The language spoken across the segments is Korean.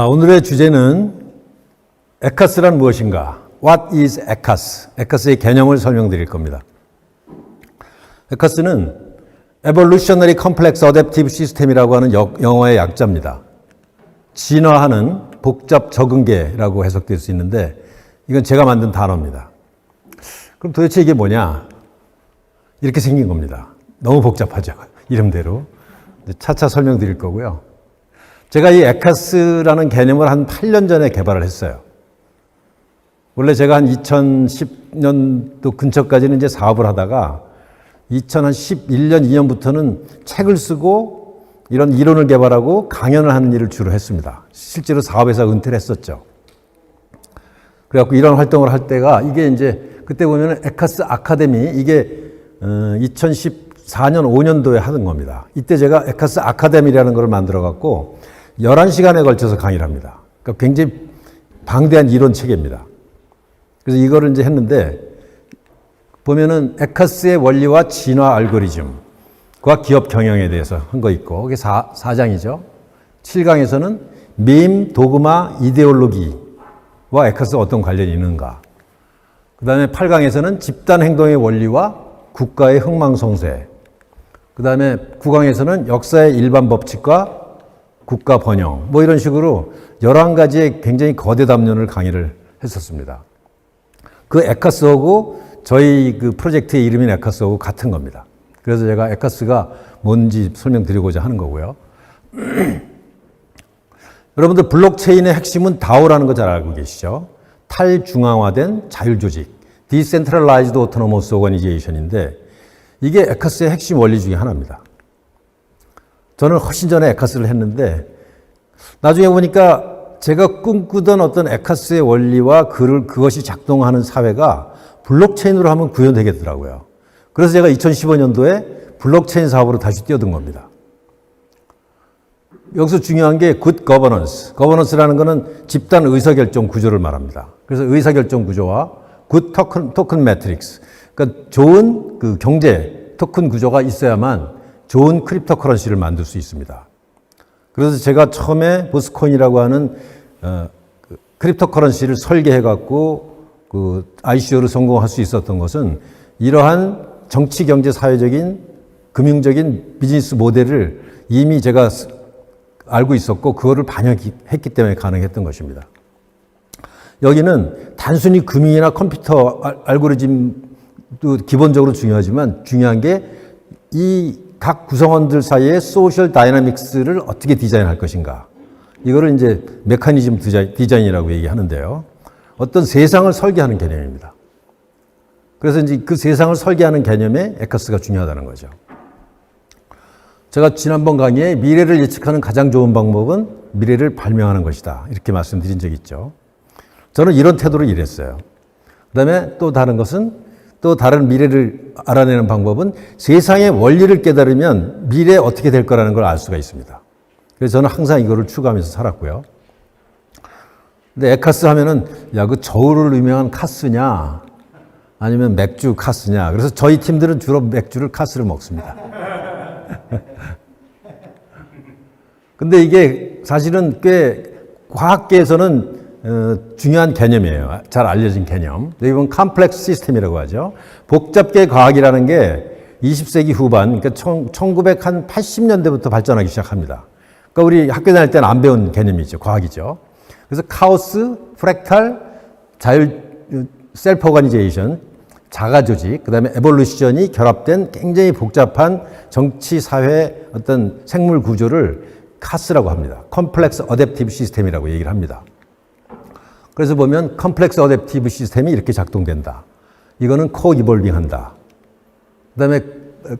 오늘의 주제는 에카스란 무엇인가? What is ECAS? 에카스의 개념을 설명드릴 겁니다. 에카스는 Evolutionary Complex Adaptive System이라고 하는 영어의 약자입니다. 진화하는 복잡 적응계라고 해석될 수 있는데 이건 제가 만든 단어입니다. 그럼 도대체 이게 뭐냐? 이렇게 생긴 겁니다. 너무 복잡하죠. 이름대로. 차차 설명드릴 거고요. 제가 이 에카스라는 개념을 한 8년 전에 개발을 했어요. 원래 제가 한 2010년도 근처까지는 이제 사업을 하다가 2011년, 2년부터는 책을 쓰고 이런 이론을 개발하고 강연을 하는 일을 주로 했습니다. 실제로 사업에서 은퇴를 했었죠. 그래갖고 이런 활동을 할 때가 이게 이제 그때 보면은 에카스 아카데미 이게 2014년, 5년도에 하는 겁니다. 이때 제가 에카스 아카데미라는 걸 만들어갖고 11시간에 걸쳐서 강의를 합니다. 그러니까 굉장히 방대한 이론 체계입니다. 그래서 이거를 이제 했는데, 보면은 에카스의 원리와 진화 알고리즘과 기업 경영에 대해서 한 거 있고, 그게 4장이죠. 7강에서는 밈, 도그마, 이데올로기와 에카스가 어떤 관련이 있는가. 그 다음에 8강에서는 집단 행동의 원리와 국가의 흥망성쇠. 그 다음에 9강에서는 역사의 일반 법칙과 국가 번영, 뭐 이런 식으로 11가지의 굉장히 거대 담론을 강의를 했었습니다. 그 에카스하고 저희 그 프로젝트의 이름인 에카스하고 같은 겁니다. 그래서 제가 에카스가 뭔지 설명드리고자 하는 거고요. 여러분들 블록체인의 핵심은 다오라는 거 잘 알고 계시죠? 탈중앙화된 자율조직, Decentralized Autonomous Organization인데 이게 에카스의 핵심 원리 중에 하나입니다. 저는 훨씬 전에 에카스를 했는데 나중에 보니까 제가 꿈꾸던 어떤 에카스의 원리와 그것이 작동하는 사회가 블록체인으로 하면 구현되겠더라고요. 그래서 제가 2015년도에 블록체인 사업으로 다시 뛰어든 겁니다. 여기서 중요한 게 good governance. governance라는 것은 집단 의사결정 구조를 말합니다. 그래서 의사결정 구조와 good token metrics. 그러니까 좋은 그 경제 토큰 구조가 있어야만 좋은 크립토커런시를 만들 수 있습니다. 그래서 제가 처음에 보스코인이라고 하는 크립토커런시를 설계해갖고 그 ICO를 성공할 수 있었던 것은 이러한 정치, 경제, 사회적인, 금융적인 비즈니스 모델을 이미 제가 알고 있었고 그거를 반영했기 때문에 가능했던 것입니다. 여기는 단순히 금융이나 컴퓨터 알고리즘도 기본적으로 중요하지만 중요한 게 이 각 구성원들 사이의 소셜 다이나믹스를 어떻게 디자인할 것인가. 이거를 이제 메커니즘 디자인이라고 얘기하는데요. 어떤 세상을 설계하는 개념입니다. 그래서 이제 그 세상을 설계하는 개념에 에카스가 중요하다는 거죠. 제가 지난번 강의에 미래를 예측하는 가장 좋은 방법은 미래를 발명하는 것이다. 이렇게 말씀드린 적이 있죠. 저는 이런 태도로 일했어요. 그 다음에 또 다른 것은 또 다른 미래를 알아내는 방법은 세상의 원리를 깨달으면 미래에 어떻게 될 거라는 걸 알 수가 있습니다. 그래서 저는 항상 이거를 추구하면서 살았고요. 근데 에카스 하면은 야, 그 저울을 유명한 카스냐 아니면 맥주 카스냐. 그래서 저희 팀들은 주로 맥주를 카스를 먹습니다. 근데 이게 사실은 꽤 과학계에서는 중요한 개념이에요. 잘 알려진 개념. 여기 보면 컴플렉스 시스템이라고 하죠. 복잡계 과학이라는 게 20세기 후반, 그러니까 1980년대부터 발전하기 시작합니다. 그러니까 우리 학교 다닐 때는 안 배운 개념이죠. 과학이죠. 그래서 카오스, 프랙탈, 셀프 오가니제이션, 자가조직, 그 다음에 에볼루션이 결합된 굉장히 복잡한 정치, 사회, 어떤 생물 구조를 카스라고 합니다. 컴플렉스 어댑티브 시스템이라고 얘기를 합니다. 그래서 보면 컴플렉스 어댑티브 시스템이 이렇게 작동된다. 이거는 코-이볼빙 한다. 그다음에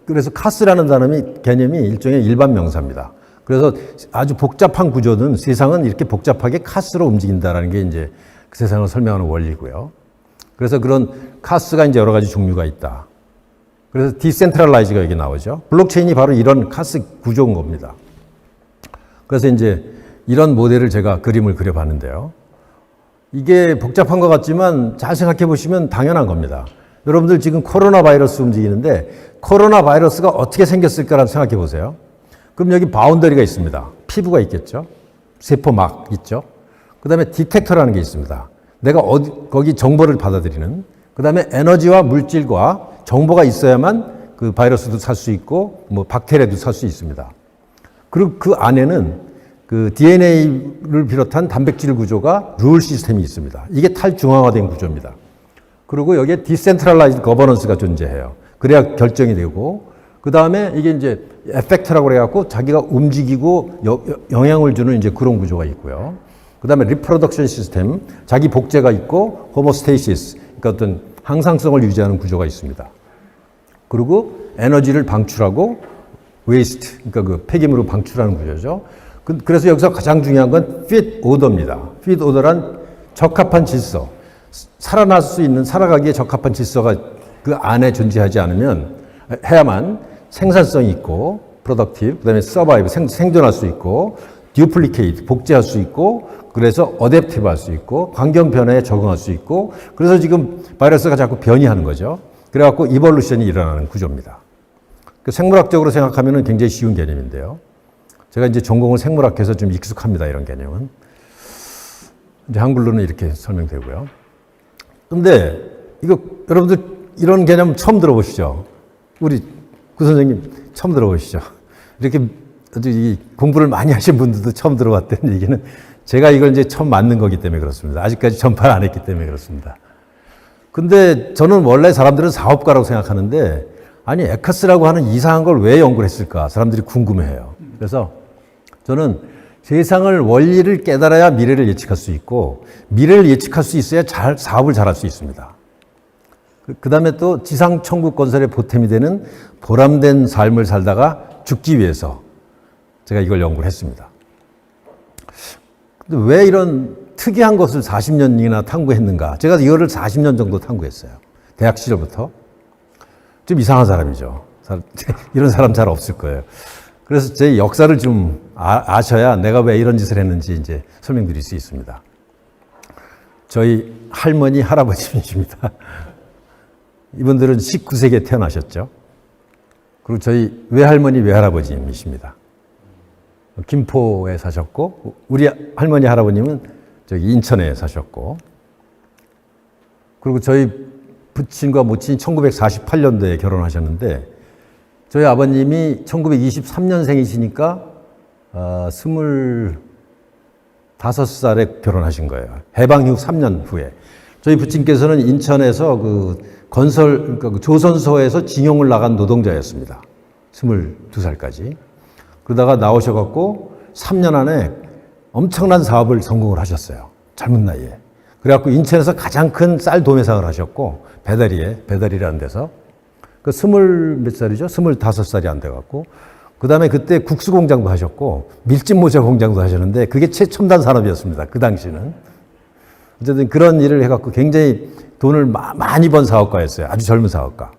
그래서 카스라는 개념이 일종의 일반 명사입니다. 그래서 아주 복잡한 구조는 세상은 이렇게 복잡하게 카스로 움직인다라는 게 이제 그 세상을 설명하는 원리고요. 그래서 그런 카스가 이제 여러 가지 종류가 있다. 그래서 디센트럴라이즈가 여기 나오죠. 블록체인이 바로 이런 카스 구조인 겁니다. 그래서 이제 이런 모델을 제가 그림을 그려봤는데요. 이게 복잡한 것 같지만 잘 생각해 보시면 당연한 겁니다. 여러분들 지금 코로나 바이러스 움직이는데 코로나 바이러스가 어떻게 생겼을까라고 생각해 보세요. 그럼 여기 바운더리가 있습니다. 피부가 있겠죠. 세포막 있죠. 그 다음에 디텍터라는 게 있습니다. 내가 거기 정보를 받아들이는. 그 다음에 에너지와 물질과 정보가 있어야만 그 바이러스도 살 수 있고, 뭐 박테리아도 살 수 있습니다. 그리고 그 안에는 그 DNA를 비롯한 단백질 구조가 룰 시스템이 있습니다. 이게 탈중앙화된 구조입니다. 그리고 여기에 디센트럴라이즈 거버넌스가 존재해요. 그래야 결정이 되고, 그 다음에 이게 이제 에펙트라고 그래갖고 자기가 움직이고 영향을 주는 이제 그런 구조가 있고요. 그 다음에 리프로덕션 시스템, 자기 복제가 있고, 호모스테이시스, 그러니까 어떤 항상성을 유지하는 구조가 있습니다. 그리고 에너지를 방출하고, 웨이스트, 그러니까 그 폐기물을 방출하는 구조죠. 그래서 여기서 가장 중요한 건 fit order입니다. fit order란 적합한 질서. 살아날 수 있는, 살아가기에 적합한 질서가 그 안에 존재하지 않으면 해야만 생산성이 있고, productive, 그 다음에 survive, 생존할 수 있고, duplicate, 복제할 수 있고, 그래서 adaptive 할 수 있고, 환경 변화에 적응할 수 있고, 그래서 지금 바이러스가 자꾸 변이하는 거죠. 그래갖고 이볼루션이 일어나는 구조입니다. 생물학적으로 생각하면 굉장히 쉬운 개념인데요. 제가 이제 전공을 생물학해서 좀 익숙합니다, 이런 개념은. 이제 한글로는 이렇게 설명되고요. 근데 이거 여러분들 이런 개념 처음 들어보시죠? 우리 구 선생님 처음 들어보시죠? 이렇게 아주 이 공부를 많이 하신 분들도 처음 들어봤다는 얘기는 제가 이걸 이제 처음 만든 거기 때문에 그렇습니다. 아직까지 전파를 안 했기 때문에 그렇습니다. 근데 저는 원래 사람들은 사업가라고 생각하는데, 아니 에커스라고 하는 이상한 걸 왜 연구를 했을까 사람들이 궁금해해요. 그래서 저는 세상을 원리를 깨달아야 미래를 예측할 수 있고, 미래를 예측할 수 있어야 사업을 잘할 수 있습니다. 그 다음에 또 지상 천국 건설의 보탬이 되는 보람된 삶을 살다가 죽기 위해서 제가 이걸 연구를 했습니다. 근데 왜 이런 특이한 것을 40년이나 탐구했는가? 제가 이거를 40년 정도 탐구했어요. 대학 시절부터. 좀 이상한 사람이죠. 이런 사람 잘 없을 거예요. 그래서 제 역사를 좀 아셔야 내가 왜 이런 짓을 했는지 이제 설명드릴 수 있습니다. 저희 할머니, 할아버지이십니다. 이분들은 19세기에 태어나셨죠. 그리고 저희 외할머니, 외할아버지이십니다. 김포에 사셨고, 우리 할머니, 할아버님은 저기 인천에 사셨고, 그리고 저희 부친과 모친이 1948년도에 결혼하셨는데, 저희 아버님이 1923년생이시니까 25살에 결혼하신 거예요. 해방 이후 3년 후에. 저희 부친께서는 인천에서 그 그러니까 그 조선소에서 징용을 나간 노동자였습니다. 22살까지. 그러다가 나오셔갖고 3년 안에 엄청난 사업을 성공을 하셨어요. 젊은 나이에. 그래갖고 인천에서 가장 큰 쌀 도매상을 하셨고, 배달이라는 데서. 그 20몇 살이죠? 25살이 안 돼갖고. 그 다음에 그때 국수 공장도 하셨고, 밀짚 모자 공장도 하셨는데, 그게 최첨단 산업이었습니다. 그 당시는. 어쨌든 그런 일을 해갖고 굉장히 돈을 많이 번 사업가였어요. 아주 젊은 사업가.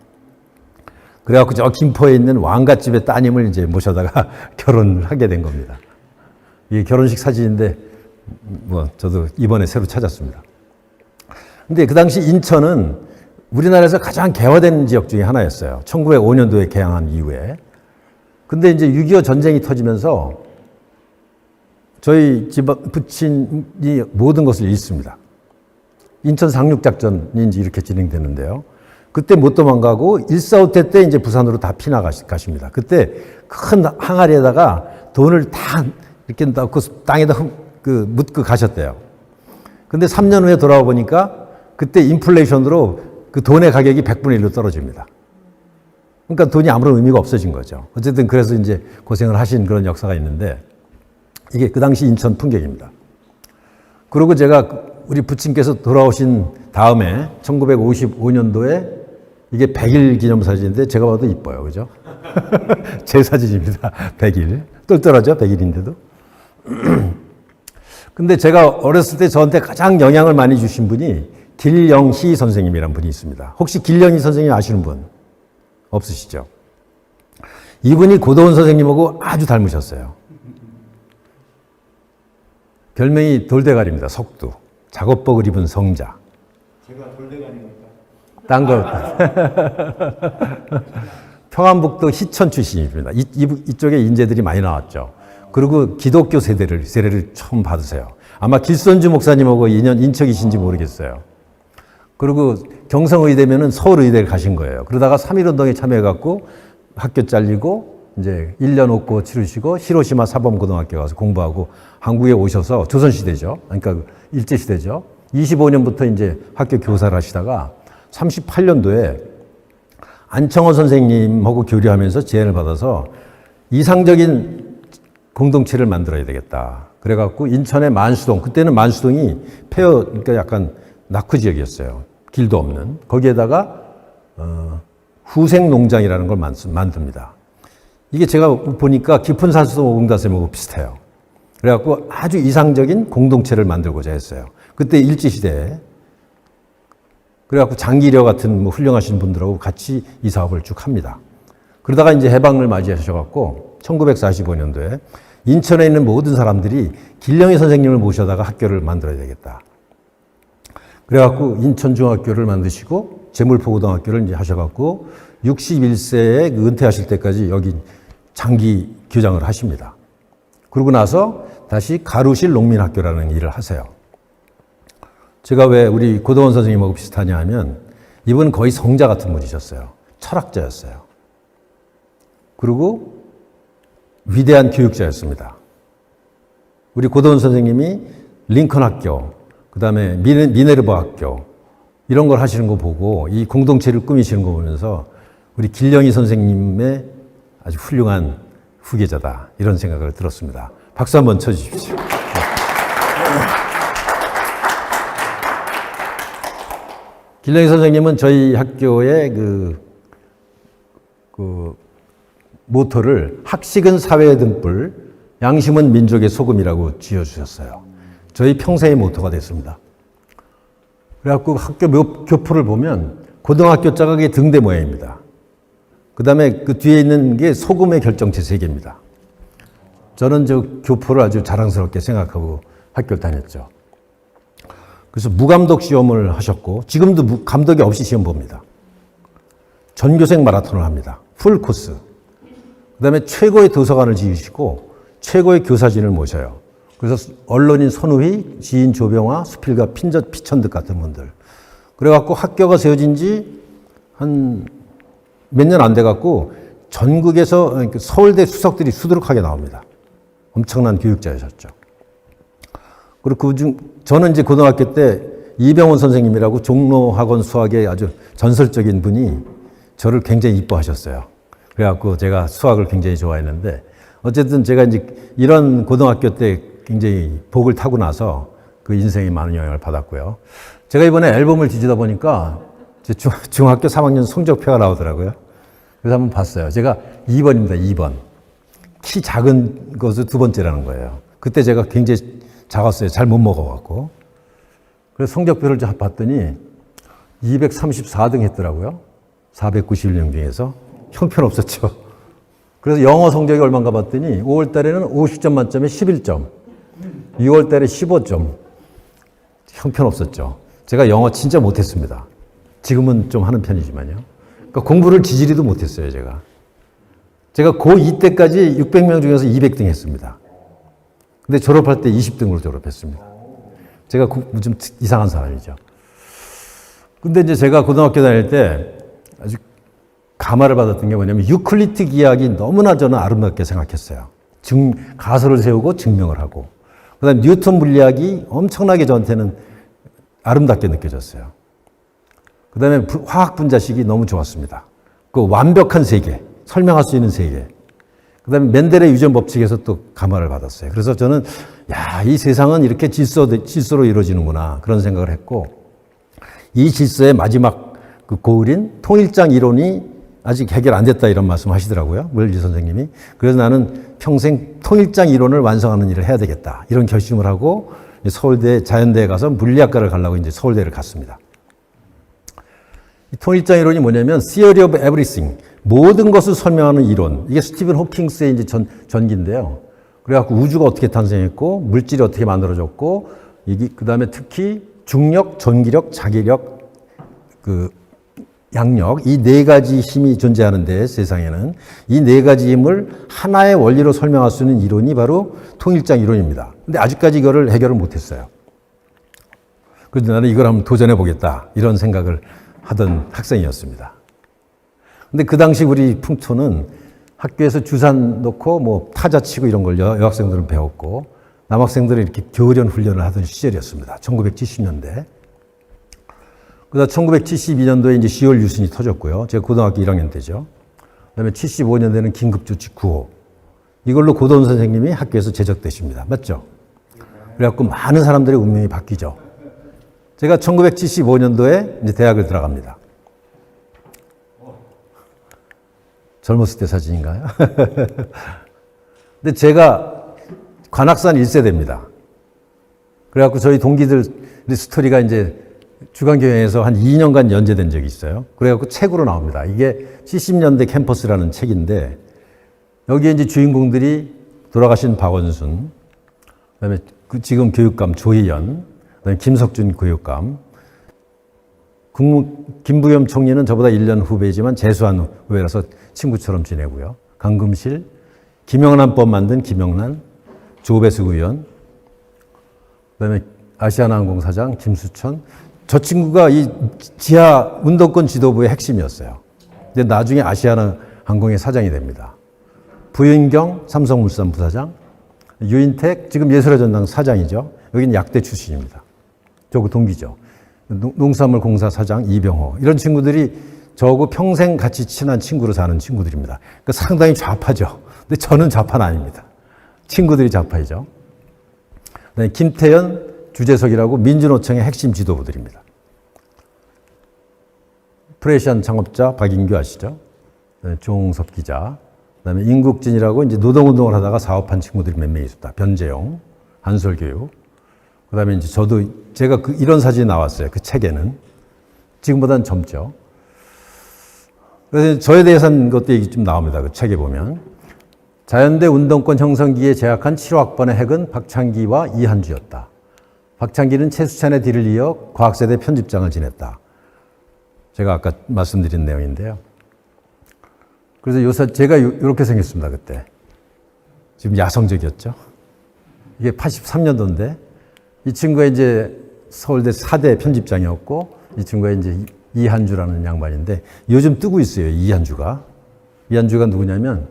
그래갖고 저 김포에 있는 왕갓집의 따님을 이제 모셔다가 결혼을 하게 된 겁니다. 이게 결혼식 사진인데, 뭐, 저도 이번에 새로 찾았습니다. 근데 그 당시 인천은 우리나라에서 가장 개화된 지역 중에 하나였어요. 1905년도에 개항한 이후에. 근데 이제 6.25 전쟁이 터지면서 저희 부친이 모든 것을 잃습니다. 인천 상륙작전이 이제 이렇게 진행되는데요. 그때 못 도망가고 1.4.5태 때 이제 부산으로 다 피나가십니다. 그때 큰 항아리에다가 돈을 다 이렇게 넣고 땅에다 묻고 가셨대요. 근데 3년 후에 돌아와 보니까 그때 인플레이션으로 그 돈의 가격이 100분의 1로 떨어집니다. 그러니까 돈이 아무런 의미가 없어진 거죠. 어쨌든 그래서 이제 고생을 하신 그런 역사가 있는데, 이게 그 당시 인천 풍경입니다. 그리고 제가 우리 부친께서 돌아오신 다음에 1955년도에 이게 100일 기념사진인데 제가 봐도 이뻐요. 그죠? 제 사진입니다. 100일. 똘똘하죠? 100일인데도. 근데 제가 어렸을 때 저한테 가장 영향을 많이 주신 분이 길영희 선생님이라는 분이 있습니다. 혹시 길영희 선생님 아시는 분 없으시죠? 이분이 고도훈 선생님하고 아주 닮으셨어요. 별명이 돌대가리입니다. 석두. 작업복을 입은 성자. 제가 돌대가리입니까? 딴 거. 평안북도 희천 출신입니다. 이쪽에 인재들이 많이 나왔죠. 그리고 기독교 세례를 처음 받으세요. 아마 길선주 목사님하고 인척이신지 모르겠어요. 그리고 경성의대면은 서울의대를 가신 거예요. 그러다가 3.1운동에 참여해갖고 학교 잘리고 이제 1년 옥고 치르시고 히로시마 사범고등학교 가서 공부하고 한국에 오셔서 조선시대죠. 그러니까 일제시대죠. 25년부터 이제 학교 교사를 하시다가 38년도에 안청원 선생님하고 교류하면서 제안을 받아서 이상적인 공동체를 만들어야 되겠다. 그래갖고 인천의 만수동, 그때는 만수동이 그러니까 약간 낙후 지역이었어요. 길도 없는. 거기에다가 후생농장이라는 걸 만듭니다. 이게 제가 보니까 깊은 산수동 오공다sem하고 비슷해요. 그래갖고 아주 이상적인 공동체를 만들고자 했어요. 그때 일제시대에. 그래갖고 장기려 같은 훌륭하신 분들하고 같이 이 사업을 쭉 합니다. 그러다가 이제 해방을 맞이하셔갖고 1945년도에 인천에 있는 모든 사람들이 길령희 선생님을 모셔다가 학교를 만들어야 되겠다. 그래갖고 인천중학교를 만드시고 제물포고등학교를 이제 하셔갖고 61세에 은퇴하실 때까지 여기 장기 교장을 하십니다. 그러고 나서 다시 가루실 농민학교라는 일을 하세요. 제가 왜 우리 고도원 선생님하고 비슷하냐 하면 이분은 거의 성자 같은 분이셨어요. 철학자였어요. 그리고 위대한 교육자였습니다. 우리 고도원 선생님이 링컨 학교, 그 다음에 미네르바 학교 이런 걸 하시는 거 보고 이 공동체를 꾸미시는 거 보면서 우리 길령희 선생님의 아주 훌륭한 후계자다 이런 생각을 들었습니다. 박수 한번 쳐주십시오. 길령희 선생님은 저희 학교의 그 모토를 학식은 사회의 등불, 양심은 민족의 소금이라고 지어주셨어요. 저희 평생의 모토가 됐습니다. 그래갖고 학교 교포를 보면 고등학교 자각의 등대 모양입니다. 그 다음에 그 뒤에 있는 게 소금의 결정체 3개입니다. 저는 저 교포를 아주 자랑스럽게 생각하고 학교를 다녔죠. 그래서 무감독 시험을 하셨고 지금도 감독이 없이 시험 봅니다. 전교생 마라톤을 합니다. 풀 코스. 그 다음에 최고의 도서관을 지으시고 최고의 교사진을 모셔요. 그래서 언론인 손우희, 지인 조병화, 수필가 피천득 같은 분들. 그래갖고 학교가 세워진 지 한 몇 년 안 돼갖고 전국에서 서울대 수석들이 수두룩하게 나옵니다. 엄청난 교육자였었죠. 그리고 저는 이제 고등학교 때 이병헌 선생님이라고 종로학원 수학의 아주 전설적인 분이 저를 굉장히 이뻐하셨어요. 그래갖고 제가 수학을 굉장히 좋아했는데 어쨌든 제가 이제 이런 고등학교 때 굉장히 복을 타고 나서 그 인생에 많은 영향을 받았고요. 제가 이번에 앨범을 뒤지다 보니까 제 중학교 3학년 성적표가 나오더라고요. 그래서 한번 봤어요. 제가 2번입니다. 2번. 키 작은 것을 2번째라는 거예요. 그때 제가 굉장히 작았어요. 잘 못 먹어갖고. 그래서 성적표를 봤더니 234등 했더라고요. 491명 중에서. 형편없었죠. 그래서 영어 성적이 얼마인가 봤더니 5월 달에는 50점 만점에 11점. 6월 달에 15점. 형편없었죠. 제가 영어 진짜 못했습니다. 지금은 좀 하는 편이지만요. 그러니까 공부를 지지리도 못했어요, 제가. 제가 고2 때까지 600명 중에서 200등 했습니다. 근데 졸업할 때 20등으로 졸업했습니다. 제가 좀 이상한 사람이죠. 근데 이제 제가 고등학교 다닐 때 아주 감화를 받았던 게 뭐냐면 유클리드 기하학이 너무나 저는 아름답게 생각했어요. 가설을 세우고 증명을 하고. 그 다음에 뉴턴 물리학이 엄청나게 저한테는 아름답게 느껴졌어요. 그 다음에 화학 분자식이 너무 좋았습니다. 그 완벽한 세계, 설명할 수 있는 세계. 그 다음에 멘델의 유전 법칙에서 또 감화를 받았어요. 그래서 저는, 이 세상은 이렇게 질서로 이루어지는구나. 그런 생각을 했고, 이 질서의 마지막 그 고을인 통일장 이론이 아직 해결 안 됐다 이런 말씀 하시더라고요. 물리 선생님이. 그래서 나는 평생 통일장 이론을 완성하는 일을 해야 되겠다. 이런 결심을 하고 서울대 자연대에 가서 물리학과를 가려고 이제 서울대를 갔습니다. 이 통일장 이론이 뭐냐면 Theory of Everything. 모든 것을 설명하는 이론. 이게 스티븐 호킹스의 이제 전기인데요. 그래갖고 우주가 어떻게 탄생했고, 물질이 어떻게 만들어졌고, 그 다음에 특히 중력, 전기력, 자기력, 양력, 이 네 가지 힘이 존재하는데 세상에는 이 네 가지 힘을 하나의 원리로 설명할 수 있는 이론이 바로 통일장 이론입니다. 근데 아직까지 이거를 해결을 못했어요. 그래서 나는 이걸 한번 도전해 보겠다 이런 생각을 하던 학생이었습니다. 근데 그 당시 우리 풍토는 학교에서 주산 놓고 뭐 타자 치고 이런 걸 여학생들은 배웠고 남학생들은 이렇게 교련 훈련을 하던 시절이었습니다. 1970년대. 그다음 1972년도에 이제 10월 유신이 터졌고요. 제가 고등학교 1학년 때죠. 그다음에 75년대는 긴급조치 9호. 이걸로 고도원 선생님이 학교에서 제적되십니다. 맞죠? 그래갖고 많은 사람들의 운명이 바뀌죠. 제가 1975년도에 이제 대학을 들어갑니다. 젊었을 때 사진인가요? 근데 제가 관악산 1세대입니다. 그래갖고 저희 동기들 스토리가 이제 주간교양에서 한 2년간 연재된 적이 있어요. 그래갖고 책으로 나옵니다. 이게 70년대 캠퍼스라는 책인데 여기에 이제 주인공들이 돌아가신 박원순, 그다음에 지금 교육감 조희연, 그다음에 김석준 교육감, 김부겸 총리는 저보다 1년 후배이지만 재수한 후배라서 친구처럼 지내고요. 강금실, 김영란법 만든 김영란, 조배수 의원, 그다음에 아시아나항공 사장 김수천. 저 친구가 이 지하 운동권 지도부의 핵심이었어요. 근데 나중에 아시아나항공의 사장이 됩니다. 부윤경 삼성물산 부사장, 유인택 지금 예술의 전당 사장이죠. 여기는 약대 출신입니다. 저거 동기죠. 농산물 공사 사장 이병호. 이런 친구들이 저하고 평생 같이 친한 친구로 사는 친구들입니다. 그러니까 상당히 좌파죠. 근데 저는 좌파는 아닙니다. 친구들이 좌파이죠. 그다음에 김태현, 주재석이라고 민주노총의 핵심 지도부들입니다. 프레시안 창업자 박인규 아시죠? 조홍섭 기자. 그다음에 임국진이라고 이제 노동운동을 하다가 사업한 친구들이 몇 명 있었다. 변재용, 한솔교육. 그다음에 이제 저도 제가 이런 사진이 나왔어요. 그 책에는 지금보다는 젊죠. 그래서 저에 대해서 한 것도 얘기 좀 나옵니다. 그 책에 보면 자연대 운동권 형성기에 제약한 7학번의 핵은 박창기와 이한주였다. 박창기는 최수찬의 뒤를 이어 과학세대 편집장을 지냈다. 제가 아까 말씀드린 내용인데요. 그래서 제가 이렇게 생겼습니다. 그때 지금 야성적이었죠. 이게 83년도인데 이 친구가 이제 서울대 4대 편집장이었고 이 친구가 이제 이한주라는 양반인데 요즘 뜨고 있어요. 이한주가 누구냐면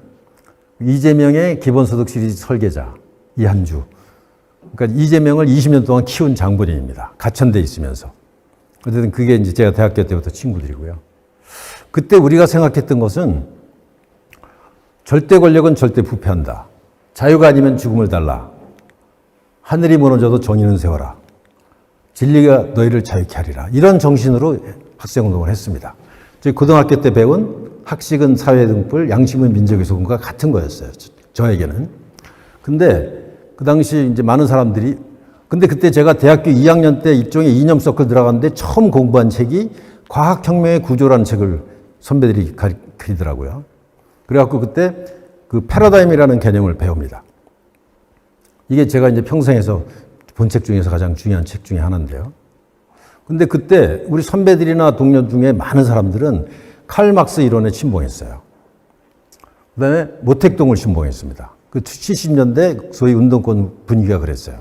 이재명의 기본소득 시리즈 설계자 이한주. 그러니까 이재명을 20년 동안 키운 장본인입니다. 가천대 있으면서. 어쨌든 그게 이제 제가 대학교 때부터 친구들이고요. 그때 우리가 생각했던 것은 절대 권력은 절대 부패한다. 자유가 아니면 죽음을 달라. 하늘이 무너져도 정의는 세워라. 진리가 너희를 자유케 하리라. 이런 정신으로 학생운동을 했습니다. 저희 고등학교 때 배운 학식은 사회 등불, 양심은 민족의 소금과 같은 거였어요. 저에게는. 근데 그 당시 이제 많은 사람들이 근데 그때 제가 대학교 2학년 때 일종의 이념 서클 들어갔는데 처음 공부한 책이 과학혁명의 구조라는 책을 선배들이 가르치더라고요. 그래갖고 그때 그 패러다임이라는 개념을 배웁니다. 이게 제가 이제 평생에서 본 책 중에서 가장 중요한 책 중에 하나인데요. 근데 그때 우리 선배들이나 동료 중에 많은 사람들은 칼 막스 이론에 침봉했어요. 그 다음에 모택동을 침봉했습니다. 그 70년대 소위 운동권 분위기가 그랬어요.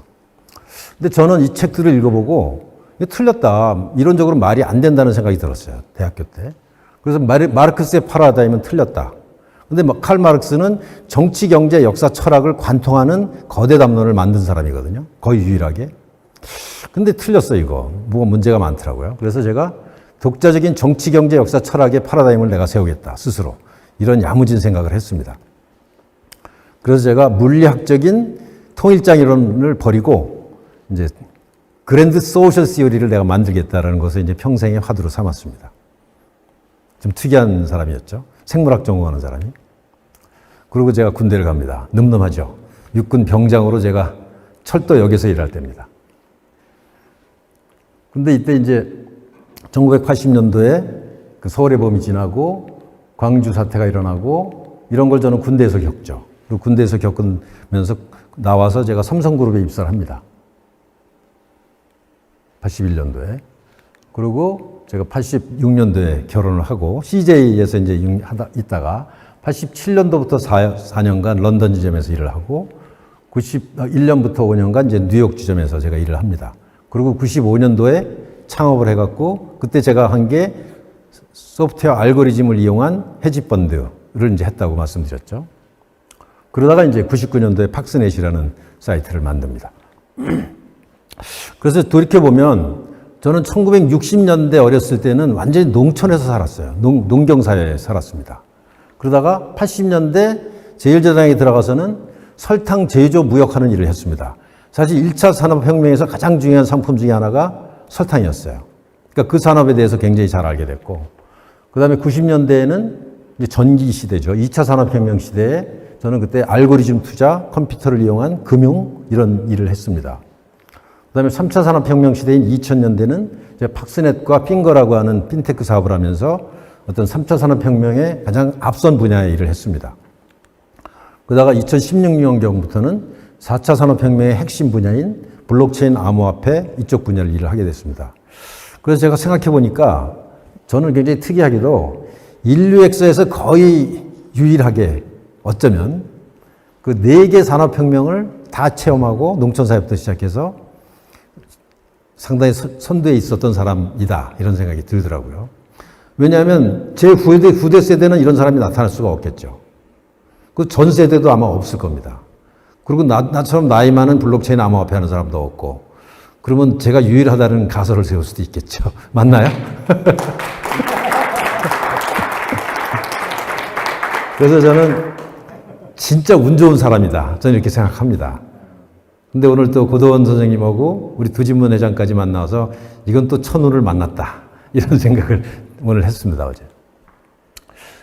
근데 저는 이 책들을 읽어보고 이게 틀렸다. 이론적으로 말이 안 된다는 생각이 들었어요. 대학교 때. 그래서 마르크스의 파라다임은 틀렸다. 근데 칼 마르크스는 정치, 경제, 역사, 철학을 관통하는 거대 담론을 만든 사람이거든요. 거의 유일하게. 근데 틀렸어, 이거. 뭐가 문제가 많더라고요. 그래서 제가 독자적인 정치, 경제, 역사, 철학의 파라다임을 내가 세우겠다, 스스로. 이런 야무진 생각을 했습니다. 그래서 제가 물리학적인 통일장 이론을 버리고 이제 그랜드 소셜 시어리를 내가 만들겠다라는 것을 이제 평생의 화두로 삼았습니다. 좀 특이한 사람이었죠. 생물학 전공하는 사람이. 그리고 제가 군대를 갑니다. 늠름하죠. 육군 병장으로 제가 철도역에서 일할 때입니다. 근데 이때 이제 1980년도에 그 서울의 봄이 지나고 광주 사태가 일어나고 이런 걸 저는 군대에서 겪죠. 그리고 군대에서 겪으면서 나와서 제가 삼성그룹에 입사를 합니다. 81년도에. 그리고 제가 86년도에 결혼을 하고 CJ에서 이제 있다가 87년도부터 4년간 런던 지점에서 일을 하고 91년부터 5년간 이제 뉴욕 지점에서 제가 일을 합니다. 그리고 95년도에 창업을 해갖고 그때 제가 한 게 소프트웨어 알고리즘을 이용한 헤지펀드를 이제 했다고 말씀드렸죠. 그러다가 이제 99년도에 팍스넷이라는 사이트를 만듭니다. 그래서 돌이켜보면 저는 1960년대 어렸을 때는 완전히 농촌에서 살았어요. 농경사회에 살았습니다. 그러다가 80년대 제1제당에 들어가서는 설탕 제조 무역하는 일을 했습니다. 사실 1차 산업혁명에서 가장 중요한 상품 중에 하나가 설탕이었어요. 그러니까 그 산업에 대해서 굉장히 잘 알게 됐고, 그 다음에 90년대에는 이제 전기 시대죠. 2차 산업혁명 시대에 저는 그때 알고리즘 투자, 컴퓨터를 이용한 금융 이런 일을 했습니다. 그 다음에 3차 산업혁명 시대인 2000년대는 이제 팍스넷과 핑거라고 하는 핀테크 사업을 하면서 어떤 3차 산업혁명의 가장 앞선 분야의 일을 했습니다. 그러다가 2016년경부터는 4차 산업혁명의 핵심 분야인 블록체인 암호화폐 이쪽 분야를 일을 하게 됐습니다. 그래서 제가 생각해 보니까 저는 굉장히 특이하게도 인류 역사에서 거의 유일하게 어쩌면 그 4개 산업혁명을 다 체험하고 농촌사회부터 시작해서 상당히 선두에 있었던 사람이다 이런 생각이 들더라고요. 왜냐하면 제 후대 세대는 이런 사람이 나타날 수가 없겠죠. 그 전 세대도 아마 없을 겁니다. 그리고 나처럼 나이 많은 블록체인 암호화폐 하는 사람도 없고, 그러면 제가 유일하다는 가설을 세울 수도 있겠죠. 맞나요? 그래서 저는 진짜 운 좋은 사람이다. 저는 이렇게 생각합니다. 근데 오늘 또 고도원 선생님하고 우리 두진문 회장까지 만나서 이건 또 천운을 만났다. 이런 생각을 오늘 했습니다, 어제.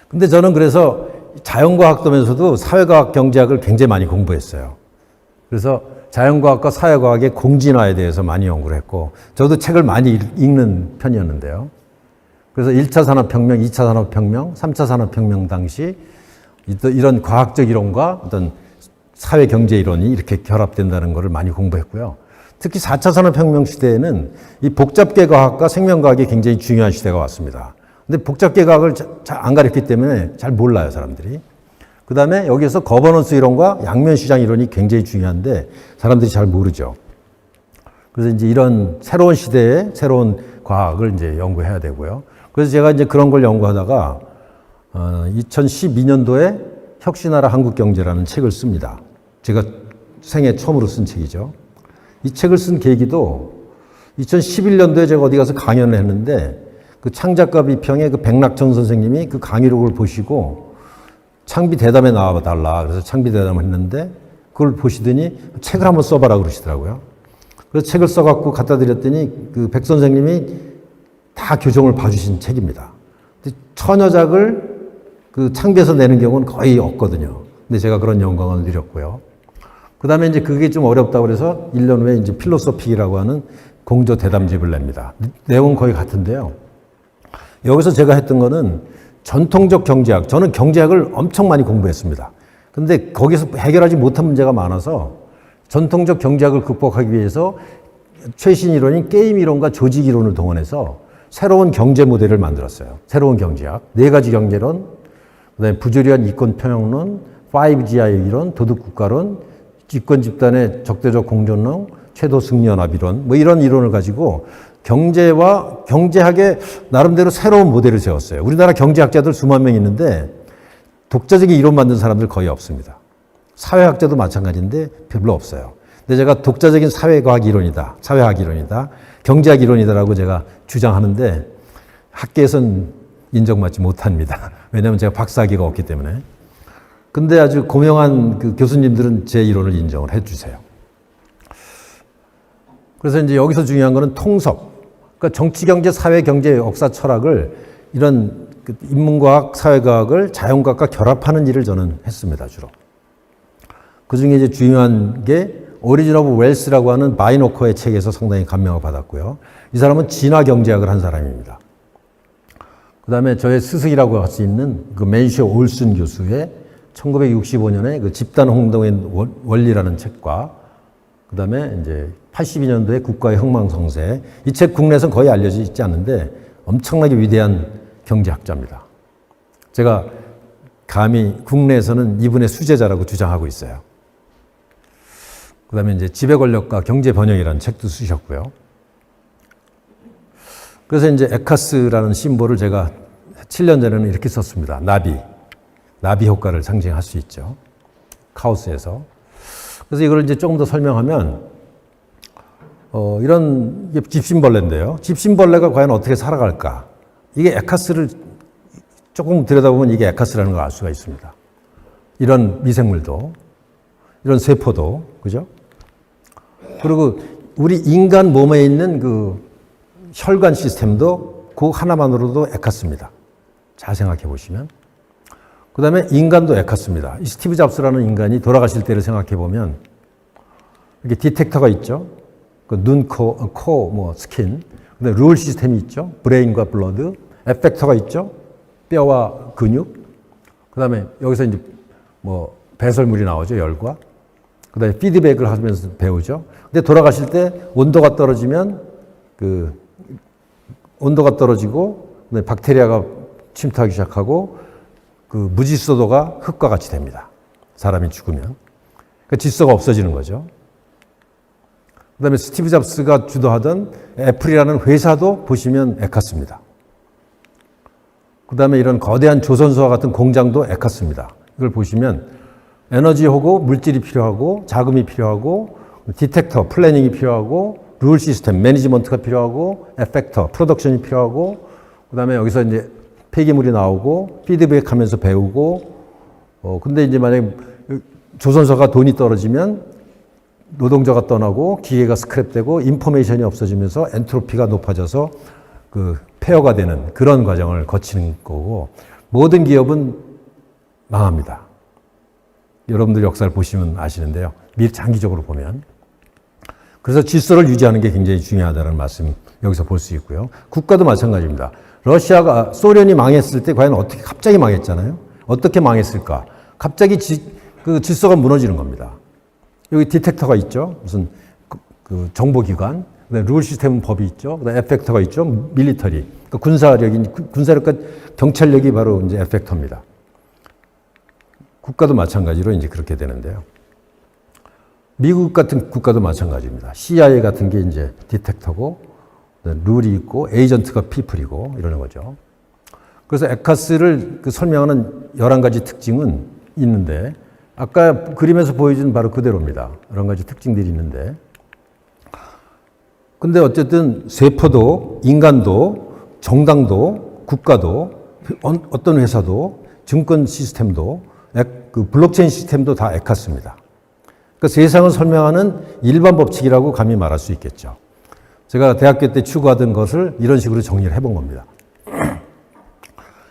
근데 저는 그래서 자연과학도면서도 사회과학, 경제학을 굉장히 많이 공부했어요. 그래서 자연과학과 사회과학의 공진화에 대해서 많이 연구를 했고, 저도 책을 많이 읽는 편이었는데요. 그래서 1차 산업혁명, 2차 산업혁명, 3차 산업혁명 당시 이런 과학적 이론과 어떤 사회 경제 이론이 이렇게 결합된다는 것을 많이 공부했고요. 특히 4차 산업혁명 시대에는 이 복잡계 과학과 생명과학이 굉장히 중요한 시대가 왔습니다. 근데 복잡계 과학을 잘 안 가르쳤기 때문에 잘 몰라요, 사람들이. 그 다음에 여기서 거버넌스 이론과 양면시장 이론이 굉장히 중요한데 사람들이 잘 모르죠. 그래서 이제 이런 새로운 시대의 새로운 과학을 이제 연구해야 되고요. 그래서 제가 이제 그런 걸 연구하다가 2012년도에 혁신하라 한국경제라는 책을 씁니다. 제가 생애 처음으로 쓴 책이죠. 이 책을 쓴 계기도 2011년도에 제가 어디 가서 강연을 했는데 그 창작가 비평의 그 백낙천 선생님이 그 강의록을 보시고 창비 대담에 나와달라. 그래서 창비 대담을 했는데 그걸 보시더니 책을 한번 써봐라 그러시더라고요. 그래서 책을 써갖고 갖다 드렸더니 그 백 선생님이 다 교정을 봐주신 책입니다. 처녀작을 그 창비에서 내는 경우는 거의 없거든요. 근데 제가 그런 영광을 누렸고요. 그 다음에 이제 그게 좀 어렵다고 그래서 1년 후에 이제 필로소피라고 하는 공조 대담집을 냅니다. 내용은 거의 같은데요. 여기서 제가 했던 거는 전통적 경제학, 저는 경제학을 엄청 많이 공부했습니다. 근데 거기서 해결하지 못한 문제가 많아서 전통적 경제학을 극복하기 위해서 최신 이론인 게임 이론과 조직 이론을 동원해서 새로운 경제 모델을 만들었어요. 새로운 경제학. 4가지 경제론, 그다음에 부조리한 이권 평형론, 5GI 이론, 도덕국가론, 집권 집단의 적대적 공존론, 최도 승리연합 이론, 뭐 이런 이론을 가지고 경제와 경제학의 나름대로 새로운 모델을 세웠어요. 우리나라 경제학자들 수만 명 있는데 독자적인 이론 만든 사람들 거의 없습니다. 사회학자도 마찬가지인데 별로 없어요. 근데 제가 독자적인 사회과학 이론이다, 사회학 이론이다, 경제학 이론이다라고 제가 주장하는데 학계에선 인정받지 못합니다. 왜냐하면 제가 박사학위가 없기 때문에. 근데 아주 고명한 그 교수님들은 제 이론을 인정을 해주세요. 그래서 이제 여기서 중요한 거는 통섭. 그러니까 정치, 경제, 사회, 경제, 역사, 철학을 이런 인문과학, 사회과학을 자연과학과 결합하는 일을 저는 했습니다, 주로. 그 중에 이제 중요한 게 오리진 오브 웰스라고 하는 바이노커의 책에서 상당히 감명을 받았고요. 이 사람은 진화 경제학을 한 사람입니다. 그 다음에 저의 스승이라고 할 수 있는 그 맨슈 올슨 교수의 1965년에 그 집단 행동의 원리라는 책과 그 다음에 이제 82년도에 국가의 흥망성쇠. 이 책 국내에서는 거의 알려져 있지 않는데 엄청나게 위대한 경제학자입니다. 제가 감히 국내에서는 이분의 수제자라고 주장하고 있어요. 그 다음에 이제 지배 권력과 경제 번영이라는 책도 쓰셨고요. 그래서 이제 에카스라는 심볼을 제가 7년 전에는 이렇게 썼습니다. 나비 효과를 상징할 수 있죠. 카오스에서. 그래서 이걸 이제 조금 더 설명하면, 이런 게 집신벌레인데요. 집신벌레가 과연 어떻게 살아갈까? 이게 에카스를 조금 들여다보면 이게 에카스라는 걸 알 수가 있습니다. 이런 미생물도, 이런 세포도, 그죠? 그리고 우리 인간 몸에 있는 그 혈관 시스템도 그 하나만으로도 에카스입니다. 잘 생각해 보시면. 그 다음에 인간도 에카스입니다. 이 스티브 잡스라는 인간이 돌아가실 때를 생각해 보면 이렇게 디텍터가 있죠. 그 눈, 코, 스킨. 그 다음에 룰 시스템이 있죠. 브레인과 블러드. 에펙터가 있죠. 뼈와 근육. 그 다음에 여기서 이제 배설물이 나오죠. 열과. 그 다음에 피드백을 하면서 배우죠. 근데 돌아가실 때 온도가 떨어지면 온도가 떨어지고 박테리아가 침투하기 시작하고 그 무질서도가 흙과 같이 됩니다. 사람이 죽으면. 그 질서가 없어지는 거죠. 그 다음에 스티브 잡스가 주도하던 애플이라는 회사도 보시면 에카스입니다. 그 다음에 이런 거대한 조선소와 같은 공장도 에카스입니다. 이걸 보시면 에너지하고 물질이 필요하고 자금이 필요하고 디텍터, 플래닝이 필요하고 룰 시스템, 매니지먼트가 필요하고 에펙터, 프로덕션이 필요하고 그 다음에 여기서 이제 폐기물이 나오고 피드백하면서 배우고 근데 이제 만약에 조선소가 돈이 떨어지면 노동자가 떠나고 기계가 스크랩되고 인포메이션이 없어지면서 엔트로피가 높아져서 그 폐허가 되는 그런 과정을 거치는 거고 모든 기업은 망합니다. 여러분들 역사를 보시면 아시는데요. 미리 장기적으로 보면. 그래서 질서를 유지하는 게 굉장히 중요하다는 말씀 여기서 볼 수 있고요. 국가도 마찬가지입니다. 소련이 망했을 때 과연 어떻게 갑자기 망했잖아요. 어떻게 망했을까? 갑자기 그 질서가 무너지는 겁니다. 여기 디텍터가 있죠. 무슨 그 정보기관. 그다음에 룰 시스템 법이 있죠. 그다음에 에펙터가 있죠. 밀리터리. 그러니까 군사력과 경찰력이 바로 이제 에펙터입니다. 국가도 마찬가지로 이제 그렇게 되는데요. 미국 같은 국가도 마찬가지입니다. CIA 같은 게 이제 디텍터고, 룰이 있고, 에이전트가 피플이고, 이러는 거죠. 그래서 에카스를 설명하는 11가지 특징은 있는데, 아까 그림에서 보여준 바로 그대로입니다. 여러 가지 특징들이 있는데. 근데 어쨌든 세포도, 인간도, 정당도, 국가도, 어떤 회사도, 증권 시스템도, 그 블록체인 시스템도 다 에카스입니다. 그러니까 세상을 설명하는 일반 법칙이라고 감히 말할 수 있겠죠. 제가 대학교 때 추구하던 것을 이런 식으로 정리를 해본 겁니다.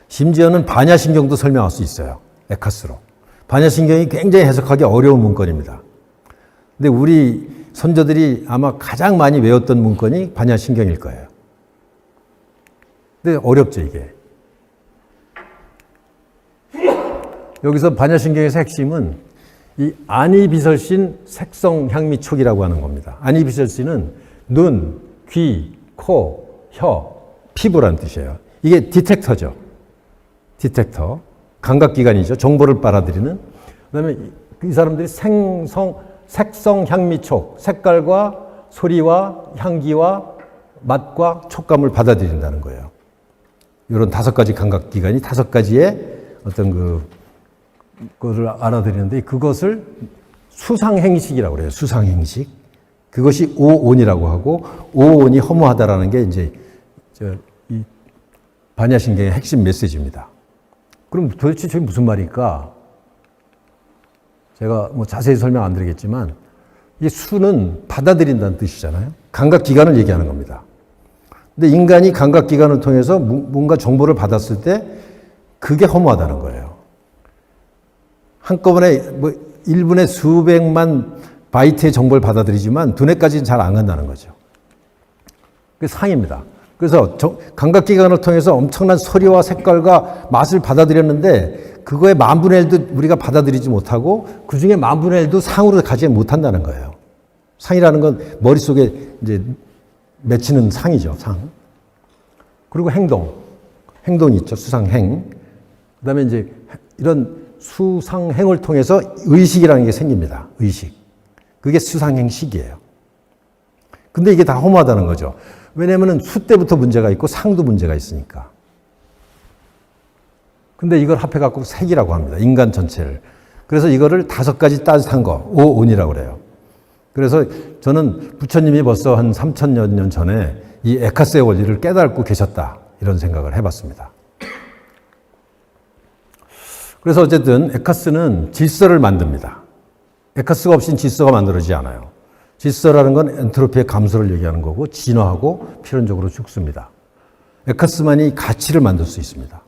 심지어는 반야신경도 설명할 수 있어요. 에카스로. 반야신경이 굉장히 해석하기 어려운 문건입니다. 근데 우리 선조들이 아마 가장 많이 외웠던 문건이 반야신경일 거예요. 근데 어렵죠, 이게. 여기서 반야신경에서 핵심은 이 아니비설신 색성향미촉이라고 하는 겁니다. 아니비설신은 눈, 귀, 코, 혀, 피부라는 뜻이에요. 이게 디텍터죠. 디텍터. 감각기관이죠. 정보를 빨아들이는. 그 다음에 이 사람들이 색성향미촉, 색깔과 소리와 향기와 맛과 촉감을 받아들인다는 거예요. 이런 5가지 감각기관이 5가지의 어떤 그거를 알아들이는데 그것을 수상행식이라고 그래요. 수상행식. 그것이 오온이라고 하고 오온이 허무하다라는 게 이제 이 반야신경의 핵심 메시지입니다. 그럼 도대체 저게 무슨 말일까? 제가 자세히 설명 안 드리겠지만 이 수는 받아들인다는 뜻이잖아요. 감각기관을 얘기하는 겁니다. 근데 인간이 감각기관을 통해서 뭔가 정보를 받았을 때 그게 허무하다는 거예요. 한꺼번에 1분에 수백만 바이트의 정보를 받아들이지만 두뇌까지는 잘 안 간다는 거죠. 그게 상입니다. 그래서 감각기관을 통해서 엄청난 소리와 색깔과 맛을 받아들였는데 그거의 1/1000도 우리가 받아들이지 못하고 그중에 1/1000도 상으로 가지 못한다는 거예요. 상이라는 건 머릿속에 이제 맺히는 상이죠, 상. 그리고 행동이 있죠. 수상행. 그 다음에 이제 이런 수상행을 통해서 의식이라는 게 생깁니다. 의식. 그게 수상행식이에요. 근데 이게 다 허무하다는 거죠. 왜냐하면 수 때부터 문제가 있고 상도 문제가 있으니까. 근데 이걸 합해갖고 색이라고 합니다. 인간 전체를. 그래서 이거를 5가지 따뜻한 거, 오온이라고 그래요. 그래서 저는 부처님이 벌써 한 3,000여 년 전에 이 에카스의 원리를 깨닫고 계셨다. 이런 생각을 해봤습니다. 그래서 어쨌든 에카스는 질서를 만듭니다. 에카스가 없이는 질서가 만들어지지 않아요. 질서라는 건 엔트로피의 감소를 얘기하는 거고 진화하고 필연적으로 죽습니다. 에카스만이 가치를 만들 수 있습니다.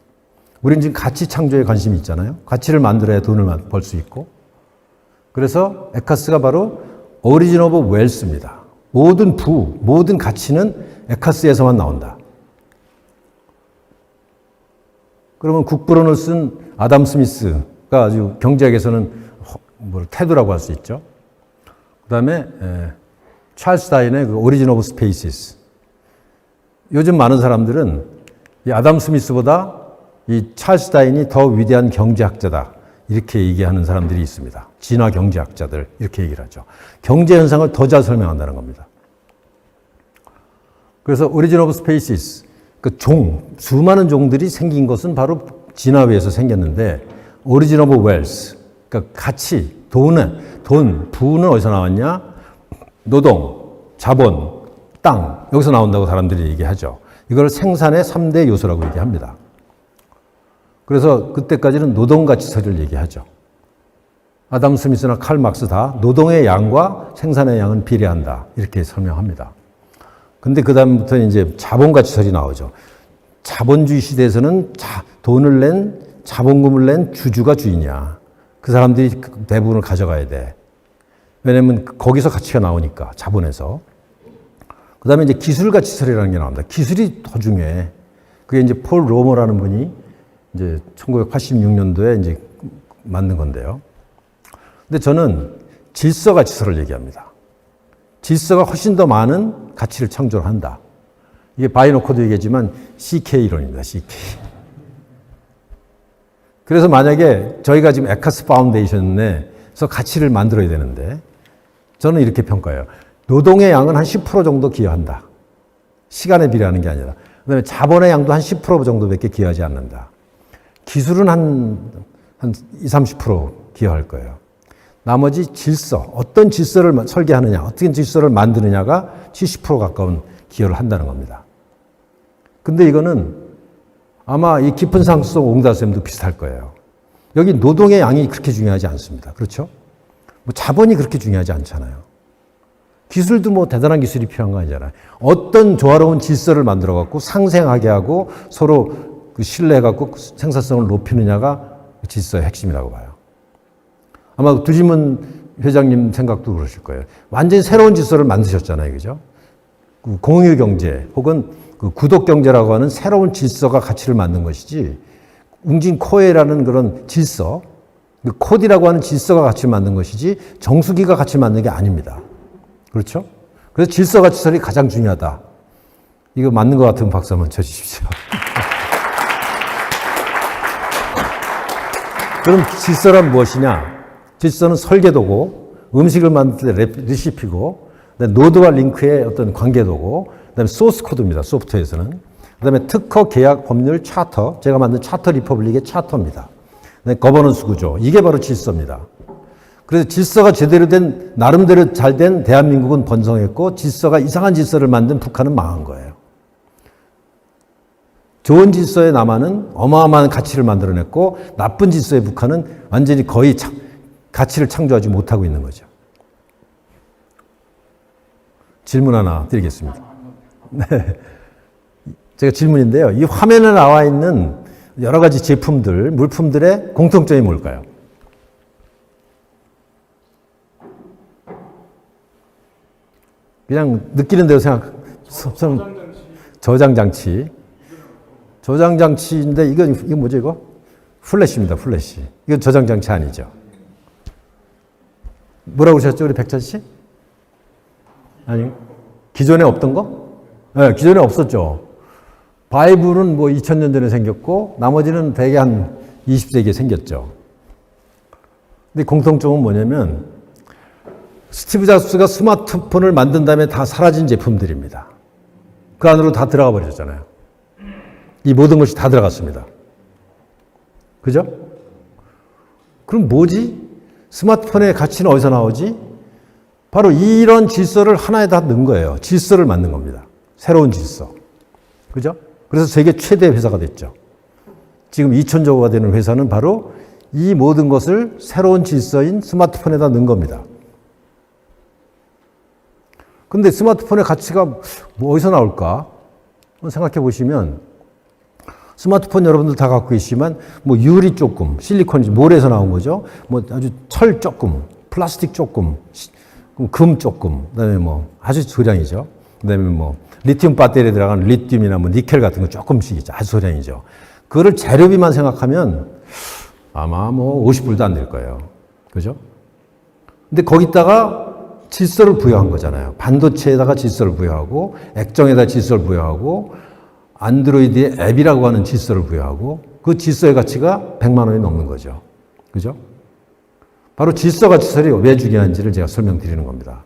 우리는 지금 가치 창조에 관심이 있잖아요. 가치를 만들어야 돈을 벌 수 있고. 그래서 에카스가 바로 오리진 오브 웰스입니다. 모든 가치는 에카스에서만 나온다. 그러면 국부론을 쓴 아담 스미스가 아주 경제학에서는 태도라고 할 수 있죠. 그 다음에 찰스 다인의 그 오리진 오브 스페이시스. 요즘 많은 사람들은 이 아담 스미스보다 이 찰스 다인이 더 위대한 경제학자다. 이렇게 얘기하는 사람들이 있습니다. 진화 경제학자들 이렇게 얘기를 하죠. 경제 현상을 더 잘 설명한다는 겁니다. 그래서 오리진 오브 스페이시스, 그 수많은 종들이 생긴 것은 바로 진화위에서 생겼는데 오리진 오브 웰스, 그러니까 가치, 부는 어디서 나왔냐? 노동, 자본, 땅, 여기서 나온다고 사람들이 얘기하죠. 이걸 생산의 3대 요소라고 얘기합니다. 그래서 그때까지는 노동가치설을 얘기하죠. 아담 스미스나 칼 막스 다 노동의 양과 생산의 양은 비례한다. 이렇게 설명합니다. 근데 그 다음부터 이제 자본가치설이 나오죠. 자본주의 시대에서는 돈을 낸, 자본금을 낸 주주가 주인이야. 그 사람들이 대부분을 가져가야 돼. 왜냐면 거기서 가치가 나오니까, 자본에서. 그 다음에 이제 기술가치설이라는 게 나옵니다. 기술이 더 중요해. 그게 이제 폴 로머라는 분이 이제 1986년도에 이제 만든 건데요. 근데 저는 질서가치설을 얘기합니다. 질서가 훨씬 더 많은 가치를 창조를 한다. 이게 바이노코도 얘기했지만 CK 이론입니다. CK. 그래서 만약에 저희가 지금 에카스 파운데이션에서 가치를 만들어야 되는데 저는 이렇게 평가해요. 노동의 양은 한 10% 정도 기여한다. 시간에 비례하는 게 아니라. 그다음에 자본의 양도 한 10% 정도밖에 기여하지 않는다. 기술은 한 20, 30% 기여할 거예요. 나머지 질서, 어떤 질서를 설계하느냐, 어떤 질서를 만드느냐가 70% 가까운 기여를 한다는 겁니다. 근데 이거는 아마 이 깊은 상속 옹달샘도 비슷할 거예요. 여기 노동의 양이 그렇게 중요하지 않습니다. 그렇죠? 자본이 그렇게 중요하지 않잖아요. 기술도 대단한 기술이 필요한 거 아니잖아요. 어떤 조화로운 질서를 만들어갖고 상생하게 하고 서로 신뢰해갖고 생산성을 높이느냐가 질서의 핵심이라고 봐요. 아마 두지문 회장님 생각도 그러실 거예요. 완전히 새로운 질서를 만드셨잖아요. 그죠? 공유 경제 혹은 구독 경제라고 하는 새로운 질서가 가치를 만든 것이지 웅진 코에라는 그런 질서, 코디라고 하는 질서가 가치를 만든 것이지 정수기가 가치를 만든 게 아닙니다. 그렇죠? 그래서 질서 가치설이 가장 중요하다. 이거 맞는 것 같으면 박수 한번 쳐주십시오. 그럼 질서란 무엇이냐? 질서는 설계도고 음식을 만들 때 레시피고 노드와 링크의 어떤 관계도고 그다음에 소스 코드입니다. 소프트웨어에서는. 그다음에 특허, 계약, 법률, 차터. 제가 만든 차터 리퍼블릭의 차터입니다. 그다음에 거버넌스 구조. 이게 바로 질서입니다. 그래서 질서가 제대로 된 나름대로 잘 된 대한민국은 번성했고 질서가 이상한 질서를 만든 북한은 망한 거예요. 좋은 질서의 남한은 어마어마한 가치를 만들어냈고 나쁜 질서의 북한은 완전히 거의 가치를 창조하지 못하고 있는 거죠. 질문 하나 드리겠습니다. 네. 제가 질문인데요. 이 화면에 나와 있는 여러 가지 제품들, 물품들의 공통점이 뭘까요? 그냥 느끼는 대로 저장장치. 저장장치인데 이거 뭐죠 이거? 플래시입니다. 플래시. 이건 저장장치 아니죠. 뭐라고 그러셨죠 우리 백찬 씨? 아니 기존에 없던 거? 네, 기존에 없었죠. 바이블은 뭐 2000년 전에 생겼고 나머지는 대개 한 20세기에 생겼죠. 근데 공통점은 뭐냐면 스티브 잡스가 스마트폰을 만든 다음에 다 사라진 제품들입니다. 그 안으로 다 들어가 버렸잖아요. 이 모든 것이 다 들어갔습니다. 그죠? 그럼 뭐지? 스마트폰의 가치는 어디서 나오지? 바로 이런 질서를 하나에다 넣은 거예요. 질서를 만든 겁니다. 새로운 질서. 그죠? 그래서 세계 최대 회사가 됐죠. 지금 2000조가 되는 회사는 바로 이 모든 것을 새로운 질서인 스마트폰에다 넣은 겁니다. 근데 스마트폰의 가치가 뭐 어디서 나올까? 생각해 보시면 스마트폰 여러분들 다 갖고 계시지만 뭐 유리 조금, 실리콘, 모래에서 나온 거죠. 뭐 아주 철 조금, 플라스틱 조금, 금 조금, 그다음에 뭐 아주 소량이죠. 그다음에 뭐 리튬 배터리에 들어가는 리튬이나 뭐 니켈 같은 거 조금씩이죠. 아주 소량이죠. 그거를 재료비만 생각하면 아마 뭐 50불도 안 될 거예요. 그죠? 근데 거기다가 질서를 부여한 거잖아요. 반도체에다가 질서를 부여하고 액정에다 질서를 부여하고 안드로이드의 앱이라고 하는 질서를 부여하고 그 질서의 가치가 100만 원이 넘는 거죠. 그죠? 바로 질서가치설이 왜 중요한지를 제가 설명드리는 겁니다.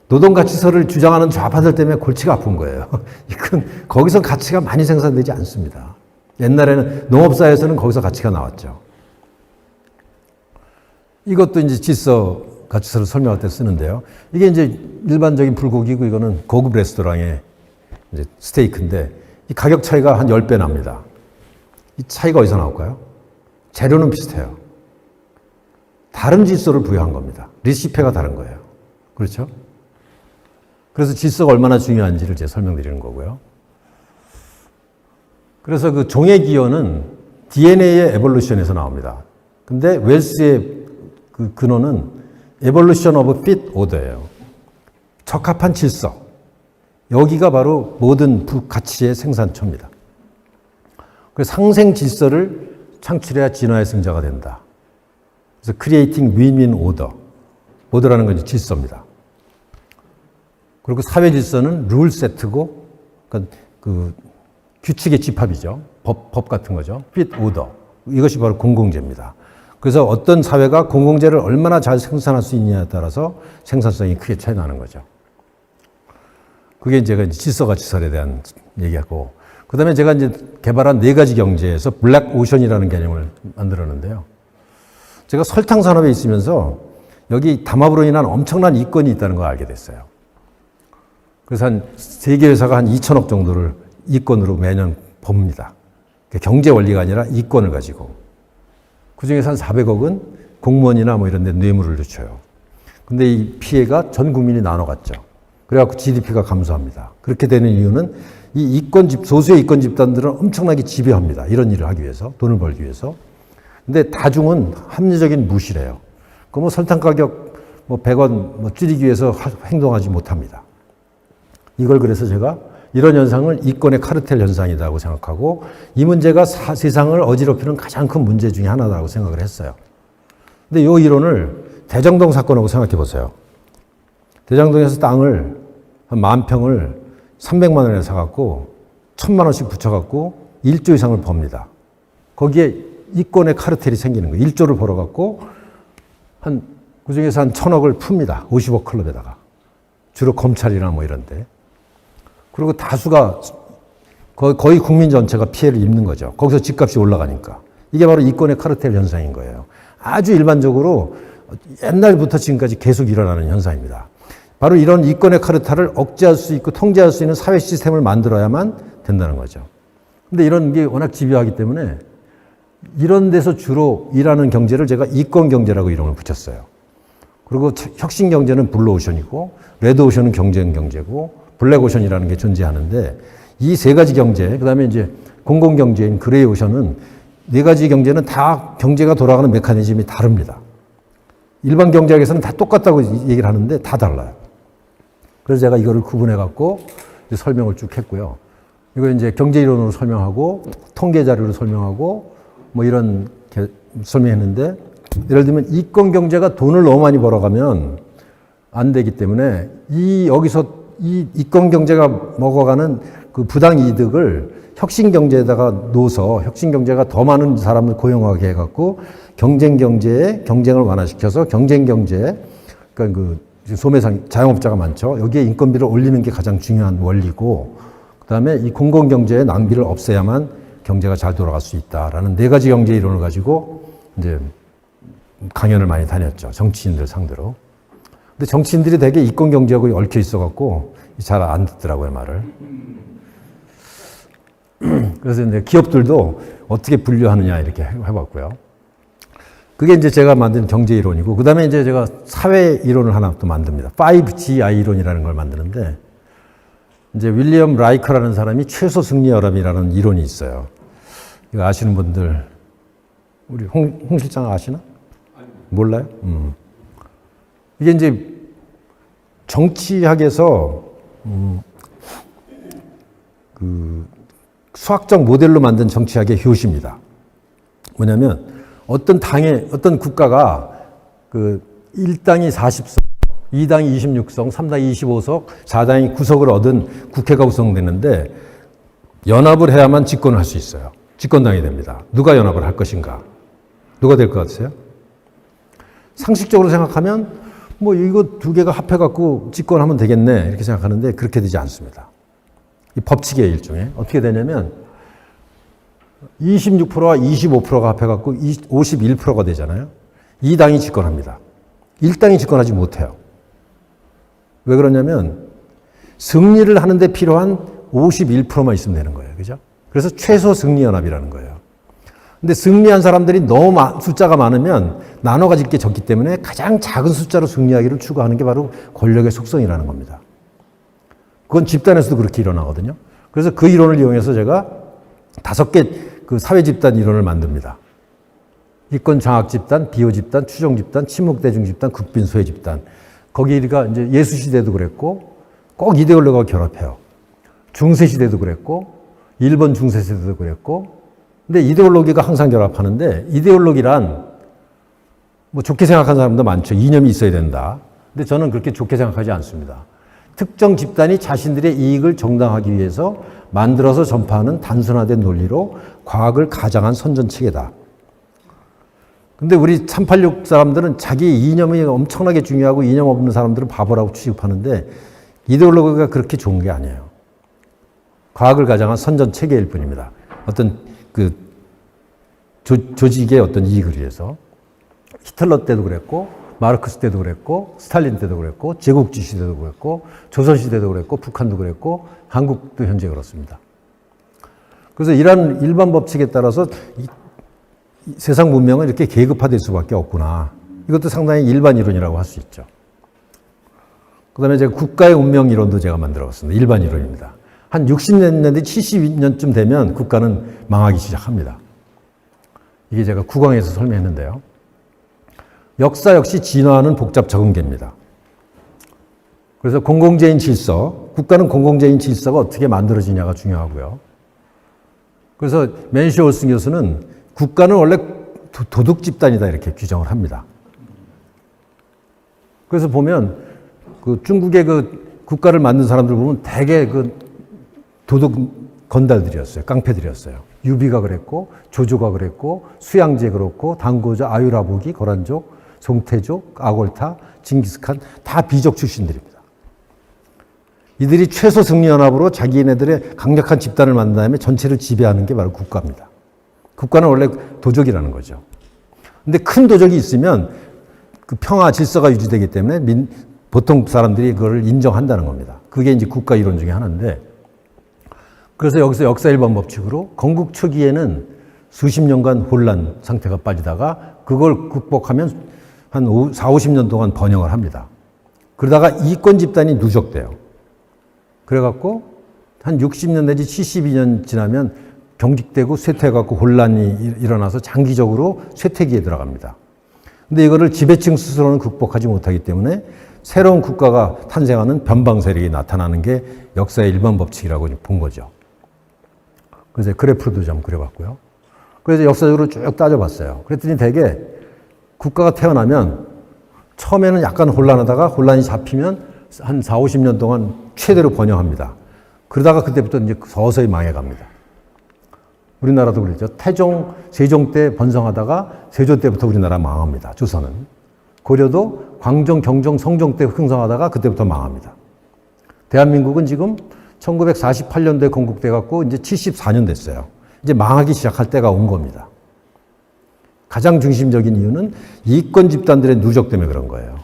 노동가치설을 주장하는 좌파들 때문에 골치가 아픈 거예요. 이건 거기서 가치가 많이 생산되지 않습니다. 옛날에는 농업사에서는 거기서 가치가 나왔죠. 이것도 이제 질서 가치설을 설명할 때 쓰는데요. 이게 이제 일반적인 불고기고 이거는 고급 레스토랑의 이제 스테이크인데 이 가격 차이가 한 10배 납니다. 이 차이가 어디서 나올까요? 재료는 비슷해요. 다른 질서를 부여한 겁니다. 리시페가 다른 거예요. 그렇죠? 그래서 질서가 얼마나 중요한지를 제가 설명드리는 거고요. 그래서 그 종의 기원은 DNA의 에볼루션에서 나옵니다. 근데 웰스의 그 근원은 에볼루션 오브 fit order예요. 적합한 질서. 여기가 바로 모든 가치의 생산처입니다. 그래서 상생 질서를 창출해야 진화의 승자가 된다. 그래서 creating win-win order. 오더라는 건 질서입니다. 그리고 사회 질서는 룰 세트고, 그러니까 그 규칙의 집합이죠. 법 같은 거죠. fit order. 이것이 바로 공공재입니다. 그래서 어떤 사회가 공공재를 얼마나 잘 생산할 수 있느냐에 따라서 생산성이 크게 차이 나는 거죠. 그게 제가 이제 질서가치설에 대한 얘기하고, 그 다음에 제가 이제 개발한 4가지 경제에서 블랙 오션이라는 개념을 만들었는데요. 제가 설탕 산업에 있으면서 여기 담합으로 인한 엄청난 이권이 있다는 걸 알게 됐어요. 그래서 한 세계 회사가 한 2천억 정도를 이권으로 매년 법니다. 경제 원리가 아니라 이권을 가지고. 그 중에서 한 400억은 공무원이나 뭐 이런 데 뇌물을 늦춰요. 근데 이 피해가 전 국민이 나눠갔죠. 그래갖고 GDP가 감소합니다. 그렇게 되는 이유는 이 소수의 이권 집단들은 엄청나게 지배합니다. 이런 일을 하기 위해서, 돈을 벌기 위해서. 근데 다중은 합리적인 무시래요. 그 뭐 설탕 가격 뭐 100원 뭐 줄이기 위해서 행동하지 못합니다. 이걸 그래서 제가 이런 현상을 이권의 카르텔 현상이라고 생각하고 이 문제가 세상을 어지럽히는 가장 큰 문제 중에 하나라고 생각을 했어요. 근데 이 이론을 대장동 사건하고 생각해 보세요. 대장동에서 땅을 한 10,000평을 300만 원에 사갖고 1,000만 원씩 붙여갖고 1조 이상을 법니다. 거기에 이권의 카르텔이 생기는 거예요. 1조를 벌어갖고 그 중에서 한 1,000억을 풉니다. 50억 클럽에다가. 주로 검찰이나 뭐 이런데. 그리고 다수가 거의 국민 전체가 피해를 입는 거죠. 거기서 집값이 올라가니까. 이게 바로 이권의 카르텔 현상인 거예요. 아주 일반적으로 옛날부터 지금까지 계속 일어나는 현상입니다. 바로 이런 이권의 카르텔을 억제할 수 있고 통제할 수 있는 사회 시스템을 만들어야만 된다는 거죠. 근데 이런 게 워낙 집요하기 때문에 이런 데서 주로 일하는 경제를 제가 이권 경제라고 이름을 붙였어요. 그리고 혁신 경제는 블루 오션이고 레드 오션은 경쟁 경제고 블랙 오션이라는 게 존재하는데 이 3가지 경제, 그다음에 이제 공공 경제인 그레이 오션은 4가지 경제는 다 경제가 돌아가는 메커니즘이 다릅니다. 일반 경제학에서는 다 똑같다고 얘기를 하는데 다 달라요. 그래서 제가 이거를 구분해 갖고 설명을 쭉 했고요. 이걸 이제 경제 이론으로 설명하고 통계 자료로 설명하고 뭐 이런 설명했는데 예를 들면 이권 경제가 돈을 너무 많이 벌어가면 안 되기 때문에 여기서 이 이권 경제가 먹어가는 그 부당 이득을 혁신 경제에다가 넣어서 혁신 경제가 더 많은 사람을 고용하게 해갖고 경쟁 경제에 경쟁을 완화시켜서 경쟁 경제에 그러니까 그 소매상 자영업자가 많죠. 여기에 인건비를 올리는 게 가장 중요한 원리고 그다음에 이 공공 경제의 낭비를 없애야만 경제가 잘 돌아갈 수 있다라는 네 가지 경제 이론을 가지고 이제 강연을 많이 다녔죠. 정치인들 상대로. 근데 정치인들이 되게 이권 경제하고 얽혀 있어갖고 잘 안 듣더라고요, 말을. 그래서 이제 기업들도 어떻게 분류하느냐 이렇게 해봤고요. 그게 이제 제가 만든 경제 이론이고, 그 다음에 이제 제가 사회 이론을 하나 또 만듭니다. 5GI 이론이라는 걸 만드는데, 이제 윌리엄 라이커라는 사람이 최소 승리혈압이라는 이론이 있어요. 이거 아시는 분들, 우리 홍 실장 아시나? 몰라요? 이게 이제 정치학에서 그 수학적 모델로 만든 정치학의 효시입니다. 뭐냐면 어떤 당의 어떤 국가가 그 1당이 40석, 2당이 26석, 3당이 25석, 4당이 9석을 얻은 국회가 구성되는데 연합을 해야만 집권을 할 수 있어요. 집권당이 됩니다. 누가 연합을 할 것인가? 누가 될 것 같으세요? 상식적으로 생각하면 뭐 이거 두 개가 합해갖고 집권하면 되겠네 이렇게 생각하는데 그렇게 되지 않습니다. 이 법칙의 일종의 어떻게 되냐면 26%와 25%가 합해갖고 51%가 되잖아요. 이 당이 집권합니다. 1당이 집권하지 못해요. 왜 그러냐면 승리를 하는데 필요한 51%만 있으면 되는 거예요. 그죠? 그래서 최소 승리연합이라는 거예요. 근데 승리한 사람들이 너무 숫자가 많으면 나눠 가질 게 적기 때문에 가장 작은 숫자로 승리하기를 추구하는 게 바로 권력의 속성이라는 겁니다. 그건 집단에서도 그렇게 일어나거든요. 그래서 그 이론을 이용해서 제가 5개 그 사회 집단 이론을 만듭니다. 이권 장악 집단, 비호 집단, 추종 집단, 침묵 대중 집단, 국빈 소외 집단. 거기가 이제 예수 시대도 그랬고 꼭 이데올로기가 결합해요. 중세 시대도 그랬고 일본 중세 시대도 그랬고 근데 이데올로기가 항상 결합하는데 이데올로기란 뭐 좋게 생각하는 사람도 많죠. 이념이 있어야 된다. 근데 저는 그렇게 좋게 생각하지 않습니다. 특정 집단이 자신들의 이익을 정당화하기 위해서 만들어서 전파하는 단순화된 논리로 과학을 가장한 선전체계다. 근데 우리 386 사람들은 자기 이념이 엄청나게 중요하고 이념 없는 사람들은 바보라고 취급하는데 이데올로기가 그렇게 좋은 게 아니에요. 과학을 가장한 선전체계일 뿐입니다. 어떤 그 조직의 어떤 이익을 위해서. 히틀러 때도 그랬고 마르크스 때도 그랬고 스탈린 때도 그랬고 제국주의 시대도 그랬고 조선시대도 그랬고 북한도 그랬고 한국도 현재 그렇습니다. 그래서 이러한 일반 법칙에 따라서 세상 문명은 이렇게 계급화될 수밖에 없구나. 이것도 상당히 일반 이론이라고 할 수 있죠. 그 다음에 제가 국가의 운명 이론도 제가 만들어봤습니다. 일반 이론입니다. 한 60년대, 70년쯤 되면 국가는 망하기 시작합니다. 이게 제가 국왕에서 설명했는데요. 역사 역시 진화하는 복잡 적응계입니다. 그래서 공공재인 질서, 국가는 공공재인 질서가 어떻게 만들어지냐가 중요하고요. 그래서 맨시 올슨 교수는 국가는 원래 도둑 집단이다 이렇게 규정을 합니다. 그래서 보면 그 중국의 그 국가를 만든 사람들 보면 대개 그 도둑 건달들이었어요. 깡패들이었어요. 유비가 그랬고 조조가 그랬고 수양제 그렇고 당고자, 아유라보기, 거란족, 송태족, 아골타, 징기스칸 다 비족 출신들입니다. 이들이 최소 승리연합으로 자기네들의 강력한 집단을 만든 다음에 전체를 지배하는 게 바로 국가입니다. 국가는 원래 도적이라는 거죠. 근데 큰 도적이 있으면 그 평화 질서가 유지되기 때문에 보통 사람들이 그걸 인정한다는 겁니다. 그게 이제 국가 이론 중에 하나인데 그래서 여기서 역사 일반 법칙으로 건국 초기에는 수십 년간 혼란 상태가 빠지다가 그걸 극복하면 한 40-50년 동안 번영을 합니다. 그러다가 이권 집단이 누적돼요. 그래갖고 한 60년 내지 72년 지나면 경직되고 쇠퇴해갖고 혼란이 일어나서 장기적으로 쇠퇴기에 들어갑니다. 근데 이거를 지배층 스스로는 극복하지 못하기 때문에 새로운 국가가 탄생하는 변방 세력이 나타나는 게 역사의 일반 법칙이라고 본 거죠. 그래서 그래프도 좀 그려봤고요. 그래서 역사적으로 쭉 따져봤어요. 그랬더니 대개 국가가 태어나면 처음에는 약간 혼란하다가 혼란이 잡히면 한 40-50년 동안 최대로 번영합니다. 그러다가 그때부터 이제 서서히 망해갑니다. 우리나라도 그랬죠. 태종, 세종 때 번성하다가 세조 때부터 우리나라 망합니다. 조선은. 고려도 광종, 경종, 성종 때 흥성하다가 그때부터 망합니다. 대한민국은 지금 1948년도에 건국돼 갖고 이제 74년 됐어요. 이제 망하기 시작할 때가 온 겁니다. 가장 중심적인 이유는 이권 집단들의 누적 때문에 그런 거예요.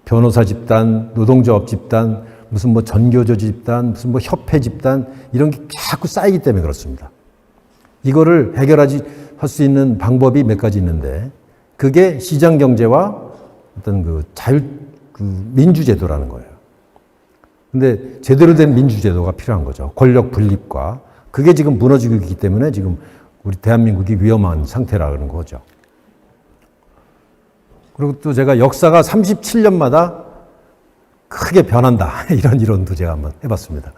변호사 집단, 노동조합 집단, 무슨 뭐 전교조 집단, 무슨 뭐 협회 집단 이런 게 자꾸 쌓이기 때문에 그렇습니다. 이거를 할 수 있는 방법이 몇 가지 있는데 그게 시장 경제와 어떤 민주제도라는 거예요. 근데 제대로 된 민주제도가 필요한 거죠. 권력 분립과. 그게 지금 무너지고 있기 때문에 지금 우리 대한민국이 위험한 상태라는 거죠. 그리고 또 제가 역사가 37년마다 크게 변한다. 이런 이론도 제가 한번 해봤습니다.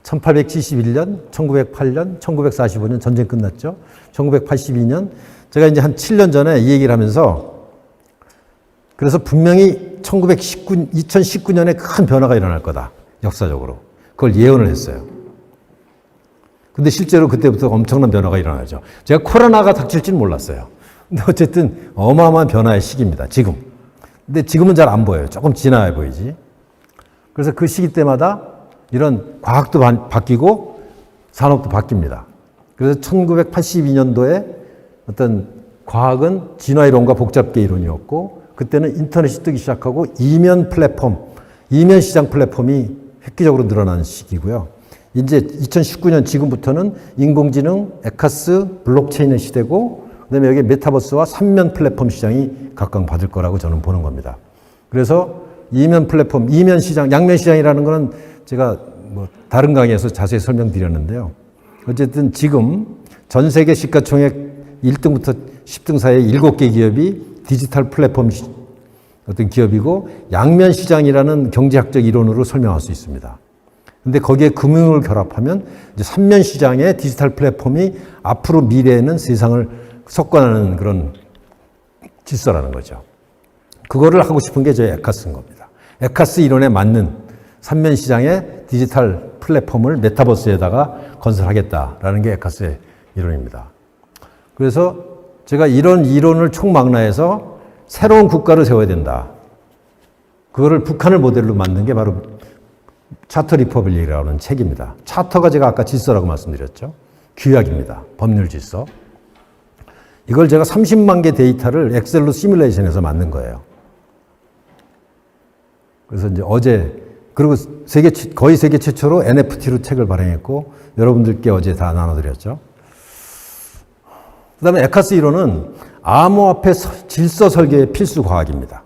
1871년, 1908년, 1945년 전쟁 끝났죠. 1982년. 제가 이제 한 7년 전에 이 얘기를 하면서 그래서 분명히 2019년에 큰 변화가 일어날 거다. 역사적으로. 그걸 예언을 했어요. 근데 실제로 그때부터 엄청난 변화가 일어나죠. 제가 코로나가 닥칠지는 몰랐어요. 근데 어쨌든 어마어마한 변화의 시기입니다. 지금. 근데 지금은 잘 안 보여요. 조금 지나야 보이지. 그래서 그 시기 때마다 이런 과학도 바뀌고 산업도 바뀝니다. 그래서 1982년도에 어떤 과학은 진화이론과 복잡계 이론이었고 그때는 인터넷이 뜨기 시작하고 이면 시장 플랫폼이 획기적으로 늘어나는 시기고요. 이제 2019년 지금부터는 인공지능, 에카스, 블록체인의 시대고 그다음에 여기 메타버스와 삼면 플랫폼 시장이 각광받을 거라고 저는 보는 겁니다. 그래서 이면 플랫폼, 이면 시장, 양면 시장이라는 거는 제가 뭐 다른 강의에서 자세히 설명드렸는데요. 어쨌든 지금 전 세계 시가총액 1등부터 10등 사이에 7개 기업이 디지털 플랫폼 어떤 기업이고 양면 시장이라는 경제학적 이론으로 설명할 수 있습니다. 근데 거기에 금융을 결합하면 이제 삼면 시장의 디지털 플랫폼이 앞으로 미래에는 세상을 석권하는 그런 질서라는 거죠. 그거를 하고 싶은 게 저희 에카스인 겁니다. 에카스 이론에 맞는 삼면 시장의 디지털 플랫폼을 메타버스에다가 건설하겠다라는 게 에카스의 이론입니다. 그래서 제가 이런 이론을 총망라해서 새로운 국가를 세워야 된다. 그거를 북한을 모델로 만든 게 바로 차터 리퍼블릭이라고 하는 책입니다. 차터가 제가 아까 질서라고 말씀드렸죠. 규약입니다. 법률 질서. 이걸 제가 30만 개 데이터를 엑셀로 시뮬레이션해서 만든 거예요. 그래서 이제 어제 그리고 거의 세계 최초로 NFT로 책을 발행했고 여러분들께 어제 다 나눠드렸죠. 그다음에 에카스 이론은 암호화폐 질서 설계의 필수 과학입니다.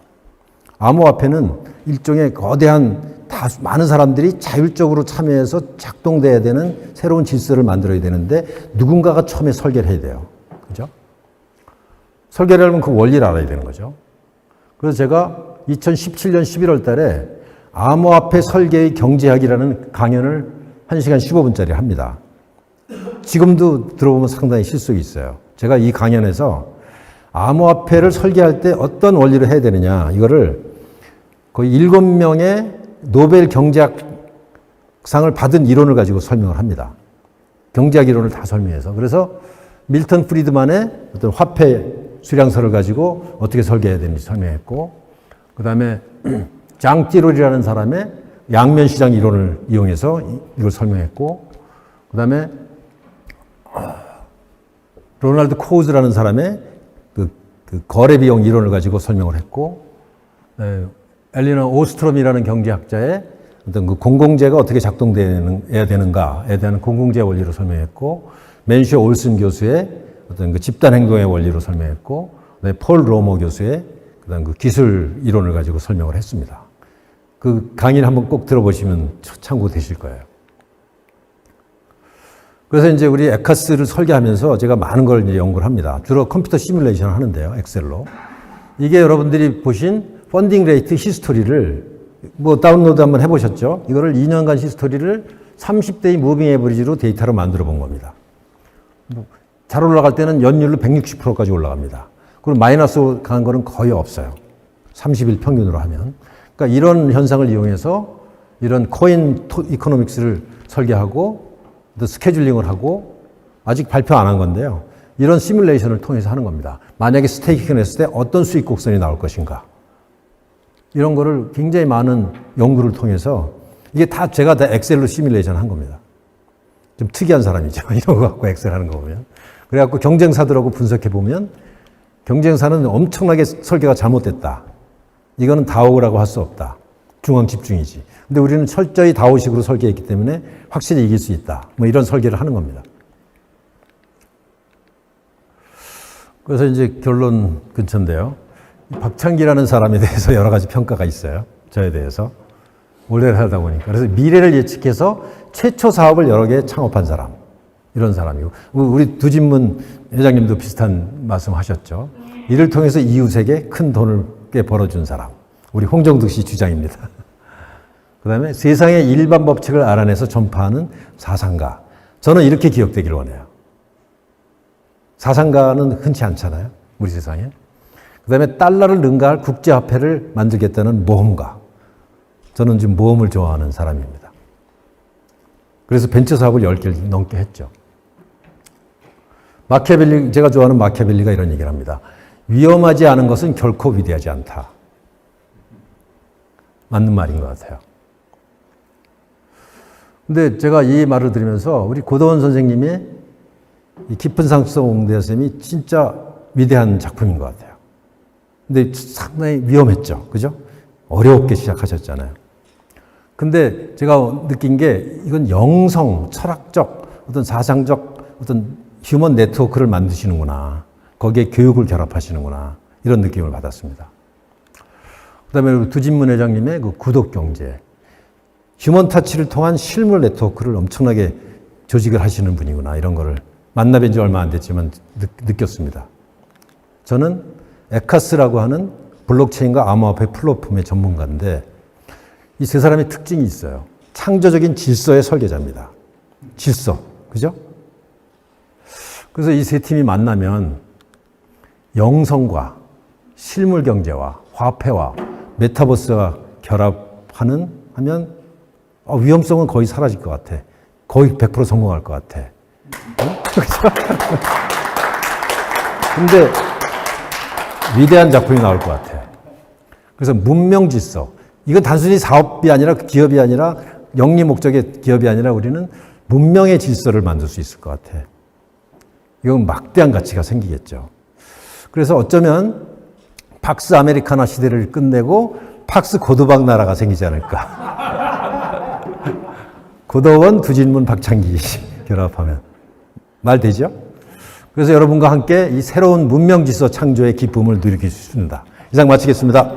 암호화폐는 일종의 거대한 많은 사람들이 자율적으로 참여해서 작동돼야 되는 새로운 질서를 만들어야 되는데 누군가가 처음에 설계를 해야 돼요. 그죠? 설계를 하려면 그 원리를 알아야 되는 거죠. 그래서 제가 2017년 11월 달에 암호화폐 설계의 경제학이라는 강연을 1시간 15분짜리 합니다. 지금도 들어보면 상당히 실속이 있어요. 제가 이 강연에서 암호화폐를 설계할 때 어떤 원리를 해야 되느냐 이거를 거의 7명의 노벨 경제학상을 받은 이론을 가지고 설명을 합니다. 경제학 이론을 다 설명해서. 그래서 밀턴 프리드만의 어떤 화폐 수량서를 가지고 어떻게 설계해야 되는지 설명했고 그 다음에 장 띠롤이라는 사람의 양면 시장 이론을 이용해서 이걸 설명했고 그 다음에 로널드 코우즈라는 사람의 그 거래 비용 이론을 가지고 설명을 했고 엘리너 오스트롬이라는 경제학자의 어떤 그 공공재가 어떻게 작동해야 되는가에 대한 공공재 원리로 설명했고 맨슈 올슨 교수의 어떤 그 집단 행동의 원리로 설명했고 폴 로머 교수의 그다음 그 기술 이론을 가지고 설명을 했습니다. 그 강의를 한번 꼭 들어보시면 참고되실 거예요. 그래서 이제 우리 에카스를 설계하면서 제가 많은 걸 이제 연구를 합니다. 주로 컴퓨터 시뮬레이션을 하는데요, 엑셀로. 이게 여러분들이 보신 펀딩 레이트 히스토리를 뭐 다운로드 한번 해보셨죠? 이거를 2년간 히스토리를 30대의 무빙 에버리지로 데이터로 만들어 본 겁니다. 잘 올라갈 때는 연율로 160%까지 올라갑니다. 그리고 마이너스 간 거는 거의 없어요. 30일 평균으로 하면. 그러니까 이런 현상을 이용해서 이런 코인 이코노믹스를 설계하고 또 스케줄링을 하고 아직 발표 안 한 건데요. 이런 시뮬레이션을 통해서 하는 겁니다. 만약에 스테이킹을 했을 때 어떤 수익 곡선이 나올 것인가. 이런 거를 굉장히 많은 연구를 통해서 이게 다 제가 다 엑셀로 시뮬레이션 한 겁니다. 좀 특이한 사람이죠. 이런 거 갖고 엑셀 하는 거 보면. 그래갖고 경쟁사들하고 분석해 보면 경쟁사는 엄청나게 설계가 잘못됐다. 이거는 다오라고 할 수 없다. 중앙 집중이지. 근데 우리는 철저히 다오식으로 설계했기 때문에 확실히 이길 수 있다. 뭐 이런 설계를 하는 겁니다. 그래서 이제 결론 근처인데요. 박창기라는 사람에 대해서 여러 가지 평가가 있어요. 저에 대해서. 오래 하다 보니까. 그래서 미래를 예측해서 최초 사업을 여러 개 창업한 사람. 이런 사람이고. 우리 두진문 회장님도 비슷한 말씀 하셨죠. 이를 통해서 이웃에게 큰 돈을 꽤 벌어준 사람. 우리 홍정득 씨 주장입니다. 그 다음에 세상의 일반 법칙을 알아내서 전파하는 사상가. 저는 이렇게 기억되길 원해요. 사상가는 흔치 않잖아요. 우리 세상에. 그 다음에 달러를 능가할 국제화폐를 만들겠다는 모험가. 저는 지금 모험을 좋아하는 사람입니다. 그래서 벤처 사업을 10개를 넘게 했죠. 마키아벨리, 제가 좋아하는 마키아벨리가 이런 얘기를 합니다. 위험하지 않은 것은 결코 위대하지 않다. 맞는 말인 것 같아요. 근데 제가 이 말을 들으면서 우리 고도원 선생님의 이 깊은 상수성 옹대쌤이 진짜 위대한 작품인 것 같아요. 근데 상당히 위험했죠. 그죠? 어렵게 시작하셨잖아요. 근데 제가 느낀 게 이건 영성, 철학적, 어떤 사상적, 어떤 휴먼 네트워크를 만드시는구나. 거기에 교육을 결합하시는구나. 이런 느낌을 받았습니다. 그 다음에 두진문 회장님의 그 구독 경제. 휴먼 타치를 통한 실물 네트워크를 엄청나게 조직을 하시는 분이구나. 이런 거를 만나뵌 지 얼마 안 됐지만 느꼈습니다. 저는 에카스라고 하는 블록체인과 암호화폐 플랫폼의 전문가인데 이 세 사람의 특징이 있어요. 창조적인 질서의 설계자입니다. 질서. 그죠? 그래서 이 세 팀이 만나면 영성과 실물 경제와 화폐와 메타버스와 결합하는 하면 위험성은 거의 사라질 것 같아. 거의 100% 성공할 것 같아. 근데 위대한 작품이 나올 것 같아. 그래서 문명 질서. 이건 단순히 사업이 아니라 기업이 아니라 영리 목적의 기업이 아니라 우리는 문명의 질서를 만들 수 있을 것 같아. 이건 막대한 가치가 생기겠죠. 그래서 어쩌면 팍스 아메리카나 시대를 끝내고 팍스 고도박 나라가 생기지 않을까. 고도원, 두진문, 박창기 결합하면. 말 되죠? 그래서 여러분과 함께 이 새로운 문명 질서 창조의 기쁨을 누리길 수 있습니다. 이상 마치겠습니다.